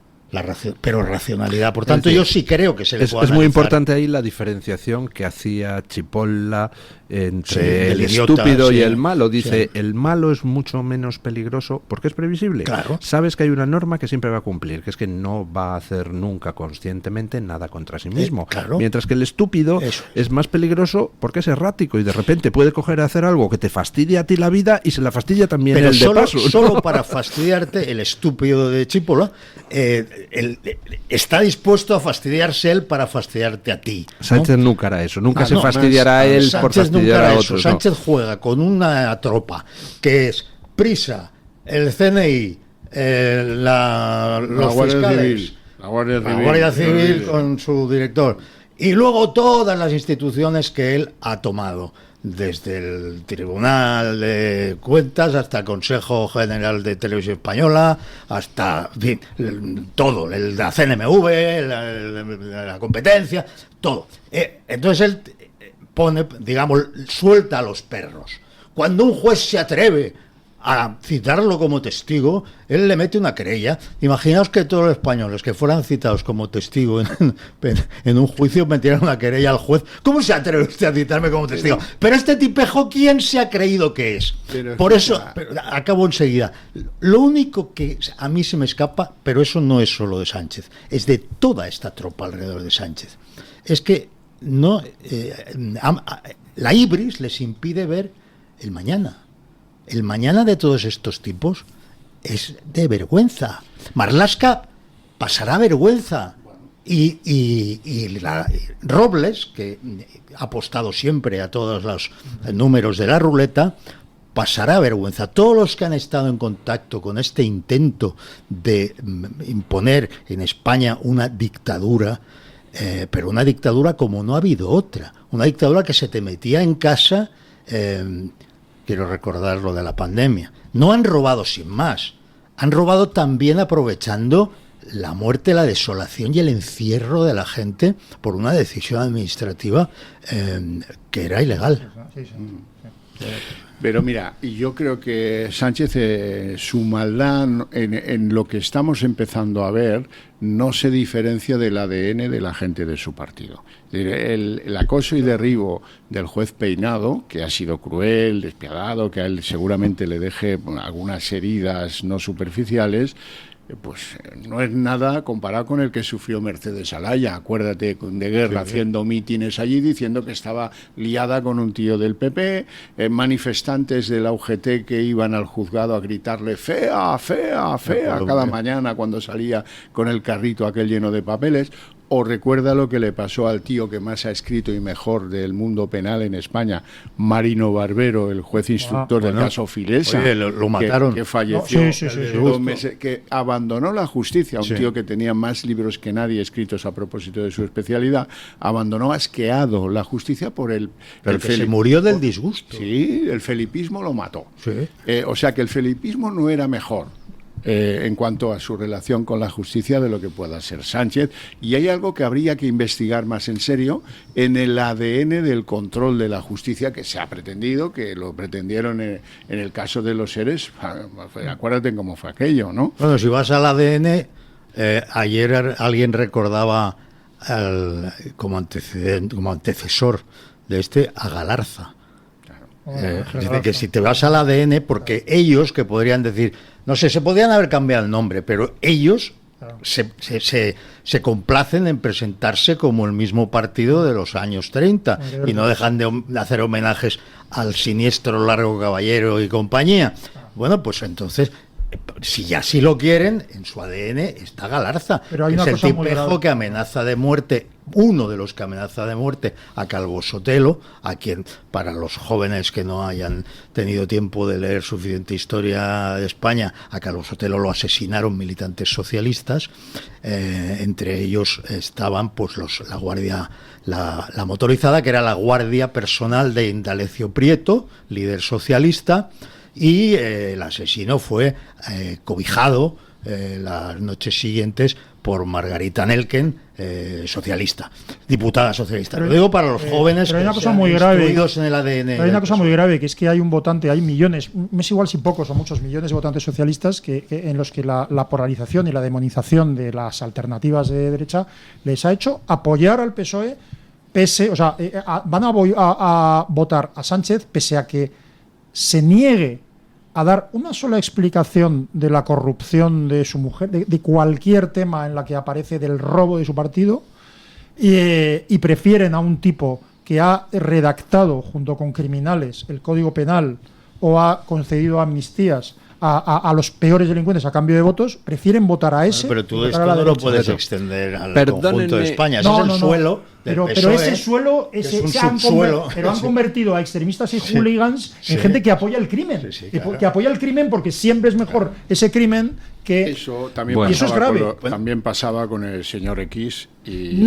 pero racionalidad. Por tanto, yo sí creo que se le puede analizar. Es muy importante ahí la diferenciación que hacía Chipolla entre el estúpido y el malo. Dice, el malo es mucho menos peligroso porque es previsible. Claro. Sabes que hay una norma que siempre va a cumplir, que es que no va a hacer nunca conscientemente nada contra sí mismo. Mientras que el estúpido es más peligroso porque es errático y de repente puede coger a hacer algo que te fastidia a ti la vida y se la fastidia también pero el de paso. Solo para fastidiarte, el estúpido de Chipolla está dispuesto a fastidiarse él para fastidiarte a ti, ¿no? Sánchez nunca hará eso, nunca se fastidiará a él por fastidiar a otros. Sánchez juega con una tropa que es Prisa, el CNI, los fiscales, la Guardia Civil con su director, y luego todas las instituciones que él ha tomado, desde el Tribunal de Cuentas hasta el Consejo General de Televisión Española, hasta, en fin, todo, la CNMV, la competencia, todo. Entonces él pone, digamos, suelta a los perros. Cuando un juez se atreve a citarlo como testigo, él le mete una querella. Imaginaos que todos los españoles que fueran citados como testigo en un juicio metieran una querella al juez. ¿Cómo se atreve usted a citarme como testigo? Pero este tipejo, ¿quién se ha creído que es? Por eso, acabo enseguida. Lo único que a mí se me escapa, pero eso no es solo de Sánchez, es de toda esta tropa alrededor de Sánchez. Es que no, la ibris les impide ver el mañana. El mañana de todos estos tipos es de vergüenza. Marlaska pasará vergüenza Y Robles, que ha apostado siempre a todos los números de la ruleta, pasará vergüenza. Todos los que han estado en contacto con este intento de imponer en España una dictadura, pero una dictadura como no ha habido otra, una dictadura que se te metía en casa, quiero recordar lo de la pandemia. No han robado sin más, han robado también aprovechando la muerte, la desolación y el encierro de la gente por una decisión administrativa que era ilegal. Pero mira, yo creo que Sánchez, su maldad en lo que estamos empezando a ver, no se diferencia del ADN de la gente de su partido. El acoso y derribo del juez Peinado, que ha sido cruel, despiadado, que a él seguramente le deje algunas heridas no superficiales, pues no es nada comparado con el que sufrió Mercedes Alaya. Acuérdate de Guerra haciendo mítines allí diciendo que estaba liada con un tío del PP, manifestantes de la UGT que iban al juzgado a gritarle fea, fea, fea cada mañana cuando salía con el carrito aquel lleno de papeles. O recuerda lo que le pasó al tío que más ha escrito y mejor del mundo penal en España, Marino Barbero, el juez instructor del caso Filesa. Oye, lo mataron. Que falleció, que abandonó la justicia, un tío que tenía más libros que nadie escritos a propósito de su especialidad, abandonó asqueado la justicia por el... Pero que se murió del disgusto. Sí, el felipismo lo mató. Sí. O sea que el felipismo no era mejor en cuanto a su relación con la justicia de lo que pueda ser Sánchez, y hay algo que habría que investigar más en serio en el ADN del control de la justicia que se ha pretendido, que lo pretendieron en el caso de los seres. Acuérdate cómo fue aquello, ¿no? Bueno, si vas al ADN, ayer alguien recordaba como antecesor de a Galarza. Dice que si te vas al ADN, porque ellos, que podrían decir, no sé, se podrían haber cambiado el nombre, pero ellos se complacen en presentarse como el mismo partido de los años 30 y no dejan de hacer homenajes al siniestro Largo Caballero y compañía. Bueno, pues entonces, si ya sí lo quieren, en su ADN está Galarza, pero hay que una es el tipejo que amenaza de muerte, uno de los que amenaza de muerte a Calvo Sotelo, a quien, para los jóvenes que no hayan tenido tiempo de leer suficiente historia de España, a Calvo Sotelo lo asesinaron militantes socialistas, entre ellos estaban pues la guardia, la motorizada, que era la guardia personal de Indalecio Prieto, líder socialista, y el asesino fue cobijado las noches siguientes por Margarita Nelken, socialista, diputada socialista. Lo digo para los jóvenes pero hay que una cosa sean muy grave, instruidos en el ADN. Pero hay una cosa muy grave, que es que hay un votante, hay millones, me es igual si pocos o muchos millones de votantes socialistas en los que la polarización y la demonización de las alternativas de derecha les ha hecho apoyar al PSOE, van a votar a Sánchez pese a que se niegue a dar una sola explicación de la corrupción de su mujer, de cualquier tema en la que aparece del robo de su partido, y prefieren a un tipo que ha redactado junto con criminales el Código Penal o ha concedido amnistías a los peores delincuentes a cambio de votos, prefieren votar a ese. Pero tú esto no lo puedes extender al conjunto de España. Ese es el suelo del PSOE, pero ese suelo, han convertido a extremistas y hooligans en gente que apoya el crimen. Claro. Que apoya el crimen porque siempre es mejor ese crimen que... Eso también, y eso es grave. También pasaba con el señor X. Y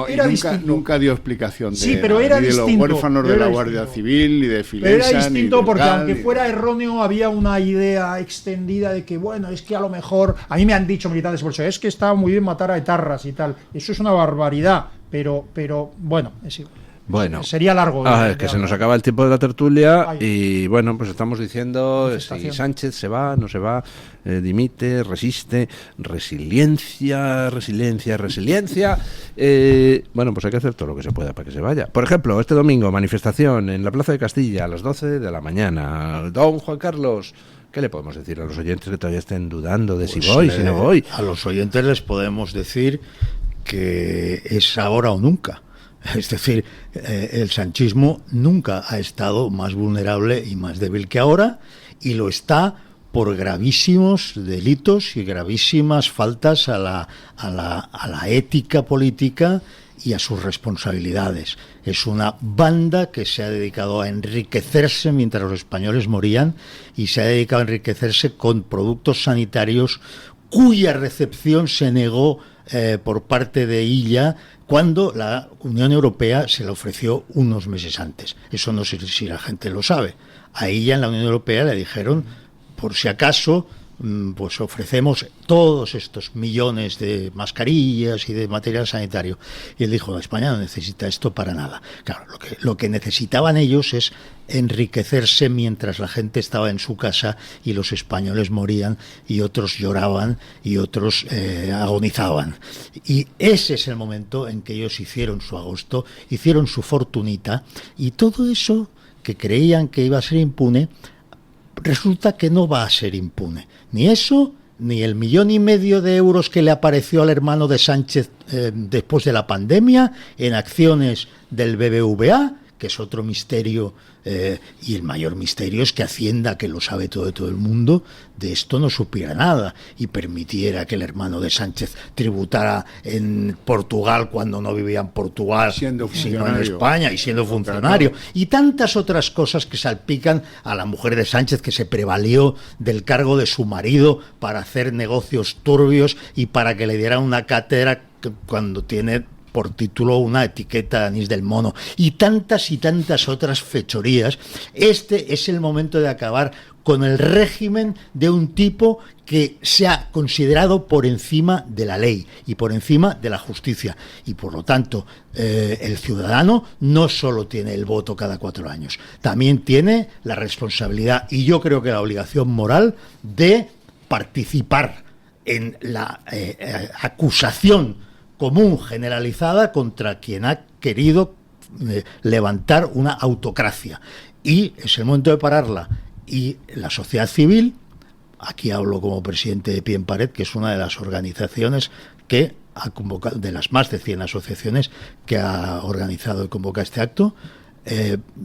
era distinto. Nunca dio explicación pero era ni de distinto, los huérfanos de la Guardia Civil, ni de Filesa. Pero era distinto porque aunque fuera erróneo, había una idea extendida de que, bueno, es que a lo mejor, a mí me han dicho militantes por eso, es que estaba muy bien matar a etarras y tal. Eso es una barbaridad, pero bueno, es igual. Bueno, sería largo. Es que se nos acaba el tiempo de la tertulia. Y bueno, pues estamos diciendo si Sánchez se va, no se va, dimite, resiste, resiliencia. Bueno, pues hay que hacer todo lo que se pueda para que se vaya. Por ejemplo, este domingo, manifestación en la Plaza de Castilla a las 12 de la mañana. Don Juan Carlos, ¿qué le podemos decir a los oyentes que todavía estén dudando de si voy, si no voy? A los oyentes les podemos decir que es ahora o nunca. Es decir, el sanchismo nunca ha estado más vulnerable y más débil que ahora, y lo está por gravísimos delitos y gravísimas faltas a la ética política y a sus responsabilidades. Es una banda que se ha dedicado a enriquecerse mientras los españoles morían y se ha dedicado a enriquecerse con productos sanitarios cuya recepción se negó por parte de Illa cuando la Unión Europea se la ofreció unos meses antes. Eso no sé si la gente lo sabe. A Illa en la Unión Europea le dijeron, por si acaso, pues ofrecemos todos estos millones de mascarillas y de material sanitario. Y él dijo, España no necesita esto para nada. Claro, lo que necesitaban ellos es enriquecerse mientras la gente estaba en su casa y los españoles morían y otros lloraban y otros agonizaban. Y ese es el momento en que ellos hicieron su agosto, hicieron su fortunita, y todo eso que creían que iba a ser impune, resulta que no va a ser impune. Ni eso, ni el 1,5 millones de euros que le apareció al hermano de Sánchez después de la pandemia en acciones del BBVA, que es otro misterio, y el mayor misterio es que Hacienda, que lo sabe todo el mundo, de esto no supiera nada y permitiera que el hermano de Sánchez tributara en Portugal cuando no vivía en Portugal, sino en España, y siendo funcionario, y tantas otras cosas que salpican a la mujer de Sánchez, que se prevalió del cargo de su marido para hacer negocios turbios y para que le dieran una cátedra cuando tiene por título una etiqueta de anís del mono, y tantas otras fechorías. Este es el momento de acabar con el régimen de un tipo que se ha considerado por encima de la ley y por encima de la justicia, y por lo tanto el ciudadano no solo tiene el voto cada 4 años, también tiene la responsabilidad y yo creo que la obligación moral de participar en la acusación común generalizada contra quien ha querido levantar una autocracia, y es el momento de pararla. Y la sociedad civil, aquí hablo como presidente de Pie en Pared, que es una de las organizaciones que ha convocado, de las más de 100 asociaciones que ha organizado y convoca este acto,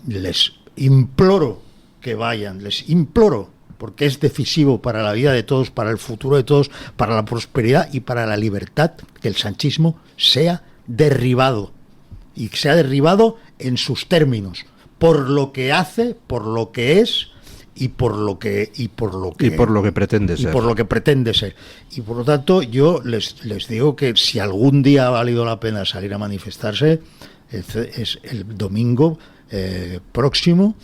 les imploro que vayan, les imploro, porque es decisivo para la vida de todos, para el futuro de todos, para la prosperidad y para la libertad, que el sanchismo sea derribado, y que sea derribado en sus términos, por lo que hace, por lo que es y por lo que pretende ser. Por lo que pretende ser. Y por lo tanto, yo les digo que si algún día ha valido la pena salir a manifestarse, es el domingo próximo,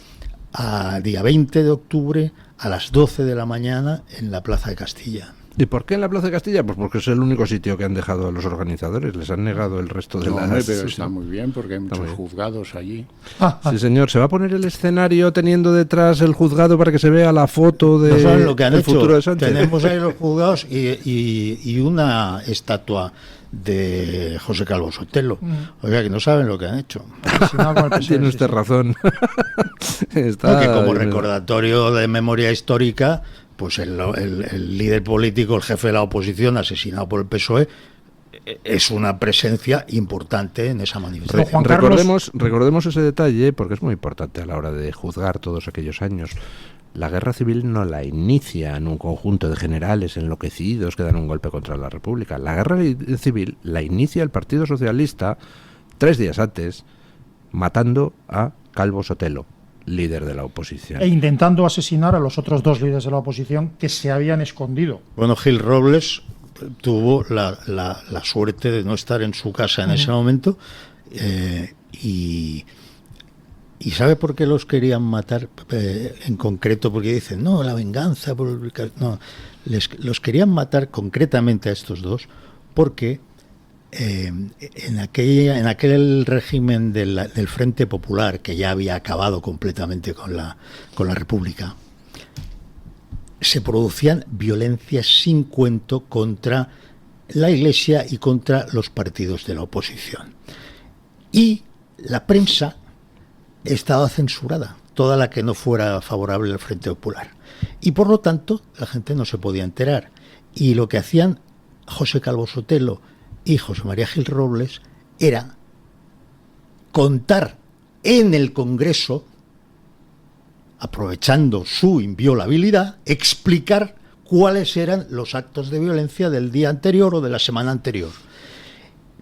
a día 20 de octubre, a las 12 de la mañana, en la Plaza de Castilla. ¿Y por qué en la Plaza de Castilla? Pues porque es el único sitio que han dejado a los organizadores, les han negado el resto de las... Pero está muy bien, porque hay muchos juzgados allí. Sí, señor, ¿se va a poner el escenario teniendo detrás el juzgado para que se vea la foto de ¿No saben lo que han del hecho? futuro de Sánchez? Tenemos ahí los juzgados y una estatua de José Calvo Sotelo. Oiga, que no saben lo que han hecho. Tiene usted razón. Porque como recordatorio de memoria histórica, pues el líder político, el jefe de la oposición, asesinado por el PSOE, es una presencia importante en esa manifestación. Recordemos ese detalle, porque es muy importante a la hora de juzgar todos aquellos años. La guerra civil no la inician un conjunto de generales enloquecidos que dan un golpe contra la República. La guerra civil la inicia el Partido Socialista 3 días antes, matando a Calvo Sotelo, líder de la oposición. E intentando asesinar a los otros 2 líderes de la oposición que se habían escondido. Bueno, Gil Robles tuvo la suerte de no estar en su casa en ese momento, ¿y sabe por qué los querían matar en concreto? Porque dicen, no, la venganza. No, los querían matar concretamente a estos 2 porque en aquel régimen del Frente Popular, que ya había acabado completamente con la República, se producían violencias sin cuento contra la Iglesia y contra los partidos de la oposición. Y la prensa estaba censurada, toda la que no fuera favorable al Frente Popular. Y por lo tanto, la gente no se podía enterar. Y lo que hacían José Calvo Sotelo y José María Gil Robles era contar en el Congreso aprovechando su inviolabilidad, explicar cuáles eran los actos de violencia del día anterior o de la semana anterior,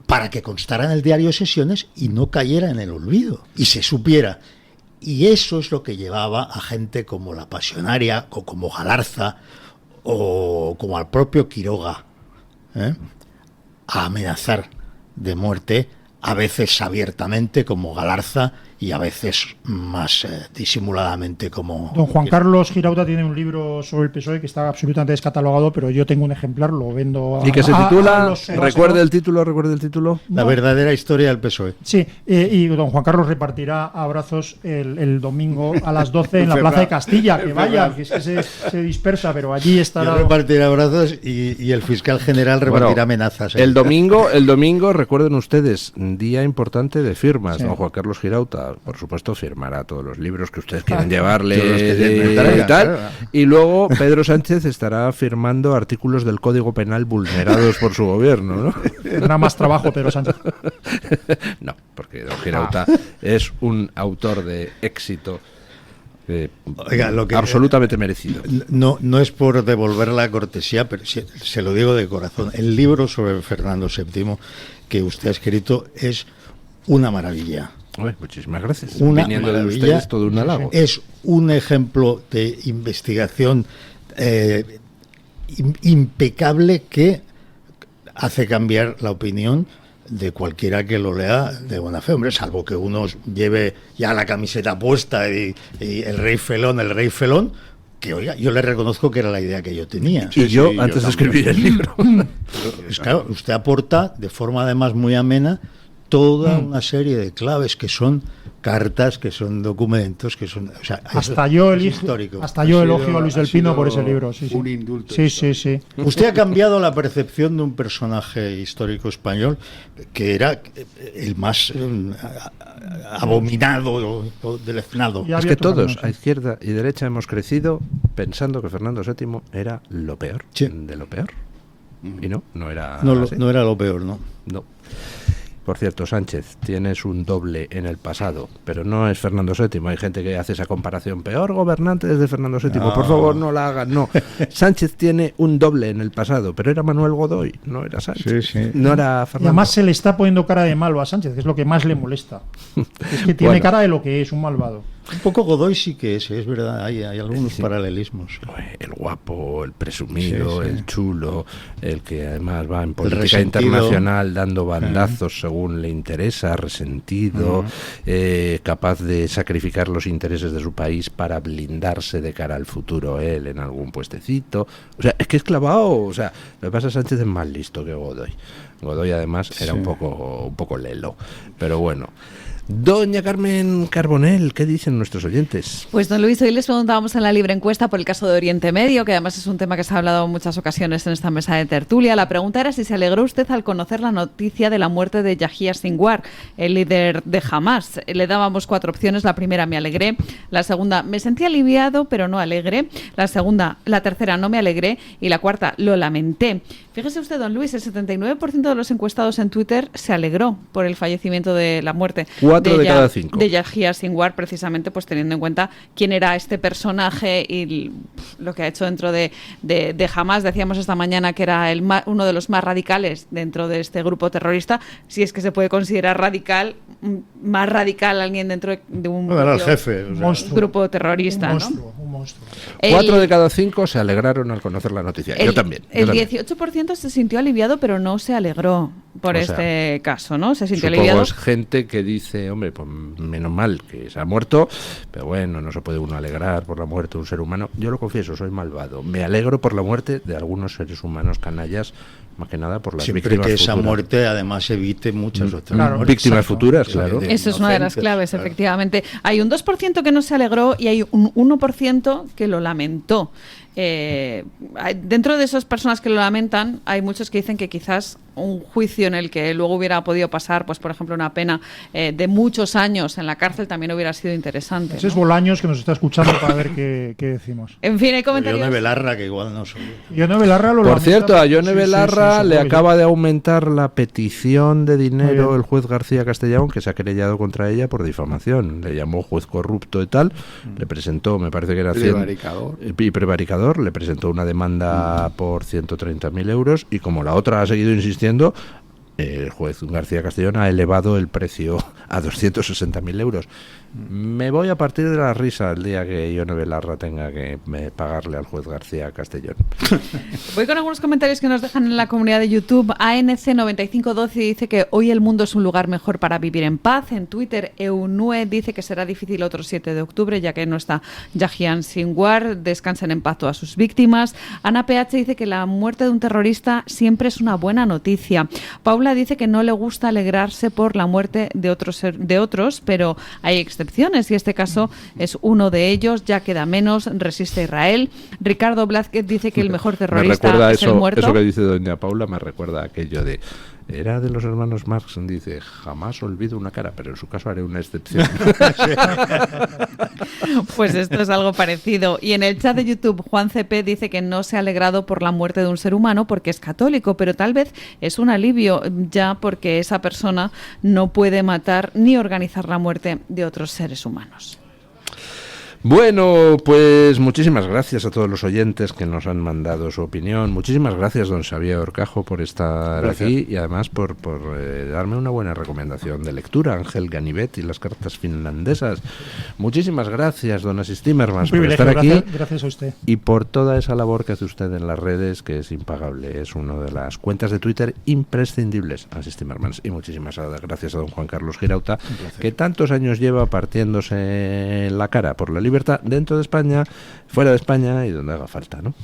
para que constara en el diario de sesiones y no cayera en el olvido, y se supiera. Y eso es lo que llevaba a gente como la Pasionaria, o como Galarza, o como al propio Quiroga, a amenazar de muerte, a veces abiertamente como Galarza y a veces más disimuladamente como... Don Juan Carlos Girauta tiene un libro sobre el PSOE que está absolutamente descatalogado, pero yo tengo un ejemplar, lo vendo ¿Y que se titula? ¿Recuerde el título? La verdadera historia del PSOE. Sí, y don Juan Carlos repartirá abrazos el domingo a las 12 en la Plaza de Castilla, que vayan, que es que se dispersa, pero allí estará... Yo repartiré abrazos y el fiscal general repartirá amenazas. El domingo, recuerden ustedes, día importante de firmas. Sí. Don Juan Carlos Girauta, por supuesto, firmará todos los libros que ustedes quieran llevarle y tal. Y luego Pedro Sánchez estará firmando artículos del Código Penal vulnerados por su gobierno, ¿no? Tendrá más trabajo Pedro Sánchez. No, porque don Girauta es un autor de éxito. Oiga, lo que, absolutamente merecido. No es por devolver la cortesía, pero se lo digo de corazón. El libro sobre Fernando VII que usted ha escrito es una maravilla. Muchísimas gracias. Viniendo de ustedes, todo un halago. Es un ejemplo de investigación impecable que hace cambiar la opinión de cualquiera que lo lea de buena fe, hombre, salvo que uno lleve ya la camiseta puesta y el rey felón, que oiga, yo le reconozco que era la idea que yo tenía. Y yo, antes de escribir el libro. Pues claro, usted aporta de forma además muy amena toda una serie de claves que son cartas, que son documentos, que son... O sea, hasta yo elogio a Luis del Pino por ese libro. Sí, un indulto. Sí. Usted ha cambiado la percepción de un personaje histórico español que era el más abominado o deleznado. Es que todos, a izquierda y derecha, hemos crecido pensando que Fernando VII era lo peor de lo peor. Y no era así. No era lo peor, ¿no? No. Por cierto, Sánchez, tienes un doble en el pasado, pero no es Fernando VII. Hay gente que hace esa comparación. Peor gobernante desde Fernando VII. No. Por favor, no la hagan, no. Sánchez tiene un doble en el pasado, pero era Manuel Godoy, no era Sánchez. Sí. No era Fernando. Y además se le está poniendo cara de malo a Sánchez, que es lo que más le molesta. Es que tiene cara de lo que es, un malvado. Un poco Godoy sí que es verdad, hay algunos paralelismos. El guapo, el presumido, el chulo, el que además va en política internacional dando bandazos según le interesa, resentido, capaz de sacrificar los intereses de su país para blindarse de cara al futuro él en algún puestecito. O sea, es que es clavado. O sea, lo que pasa es que Sánchez es más listo que Godoy. Godoy además era un poco lelo, pero bueno. Doña Carmen Carbonell, ¿qué dicen nuestros oyentes? Pues don Luis, hoy les preguntábamos en la libre encuesta por el caso de Oriente Medio, que además es un tema que se ha hablado en muchas ocasiones en esta mesa de tertulia. La pregunta era si se alegró usted al conocer la noticia de la muerte de Yahya Sinwar, el líder de Hamás. Le dábamos 4 opciones. La primera, me alegré. La segunda, me sentí aliviado pero no alegre. La tercera, no me alegré. Y la cuarta, lo lamenté. Fíjese usted, don Luis, el 79% de los encuestados en Twitter se alegró por el fallecimiento de la muerte. 4 de cada 5. De Yahya Sinwar, precisamente pues teniendo en cuenta quién era este personaje y lo que ha hecho dentro de Hamás. Decíamos esta mañana que era uno de los más radicales dentro de este grupo terrorista, si es que se puede considerar más radical alguien dentro de un era el jefe, grupo terrorista. Un monstruo. 4 de cada 5 se alegraron al conocer la noticia. Yo también. El 18% se sintió aliviado, pero no se alegró por este caso, ¿no? Se sintió aliviado. Es gente que dice, hombre, pues menos mal que se ha muerto, pero bueno, no se puede uno alegrar por la muerte de un ser humano. Yo lo confieso, soy malvado. Me alegro por la muerte de algunos seres humanos canallas, más que nada por las siempre víctimas que futuras. Esa muerte además evite muchas otras muertes. Víctimas futuras, claro. Eso es una de las claves, efectivamente. Hay un 2% que no se alegró y hay un 1% que lo lamentó. Dentro de esas personas que lo lamentan, hay muchos que dicen que quizás un juicio en el que luego hubiera podido pasar, pues por ejemplo, una pena de muchos años en la cárcel, también hubiera sido interesante. Ese es Bolaños que nos está escuchando para ver qué decimos. En fin, hay comentarios. Yone Belarra, que igual no soy. Yone Belarra Por cierto, a Yone Belarra le acaba de aumentar la petición de dinero el juez García Castellón, que se ha querellado contra ella por difamación. Le llamó juez corrupto y tal, le presentó, me parece que era prevaricador, le presentó una demanda por 130.000 euros y como la otra ha seguido insistiendo, el juez García Castellón ha elevado el precio a 260.000 euros. Me voy a partir de la risa el día que Yone Belarra tenga que pagarle al juez García Castellón. Voy con algunos comentarios que nos dejan en la comunidad de YouTube. ANC9512 dice que hoy el mundo es un lugar mejor para vivir en paz. En Twitter, Eunue dice que será difícil otro 7 de octubre, ya que no está Yahya Sinwar. Descansen en paz todas sus víctimas. Ana PH dice que la muerte de un terrorista siempre es una buena noticia. Paula dice que no le gusta alegrarse por la muerte de otros, pero hay excepciones y este caso es uno de ellos. Ya queda menos, resiste Israel. Ricardo Blázquez dice que el mejor terrorista es el muerto. Eso que dice doña Paula me recuerda a aquello de era de los hermanos Marx, dice, jamás olvido una cara, pero en su caso haré una excepción. Pues esto es algo parecido. Y en el chat de YouTube, Juan CP dice que no se ha alegrado por la muerte de un ser humano porque es católico, pero tal vez es un alivio ya porque esa persona no puede matar ni organizar la muerte de otros seres humanos. Bueno, pues muchísimas gracias a todos los oyentes que nos han mandado su opinión. Muchísimas gracias, don Xavier Horcajo, por estar aquí y además por darme una buena recomendación de lectura, Ángel Ganivet y las cartas finlandesas. Muchísimas gracias, don Asís Timmermans, por estar aquí. Gracias a usted. Y por toda esa labor que hace usted en las redes, que es impagable. Es una de las cuentas de Twitter imprescindibles, Asís Timmermans. Y muchísimas gracias a don Juan Carlos Girauta, que tantos años lleva partiéndose la cara por la libertad dentro de España, fuera de España y donde haga falta, ¿no?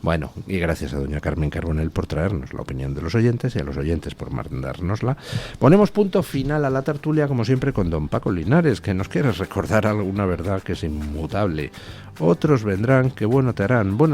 Bueno, y gracias a doña Carmen Carbonell por traernos la opinión de los oyentes y a los oyentes por mandárnosla. Ponemos punto final a la tertulia, como siempre, con don Paco Linares, que nos quiere recordar alguna verdad que es inmutable. Otros vendrán, que bueno te harán. Bueno,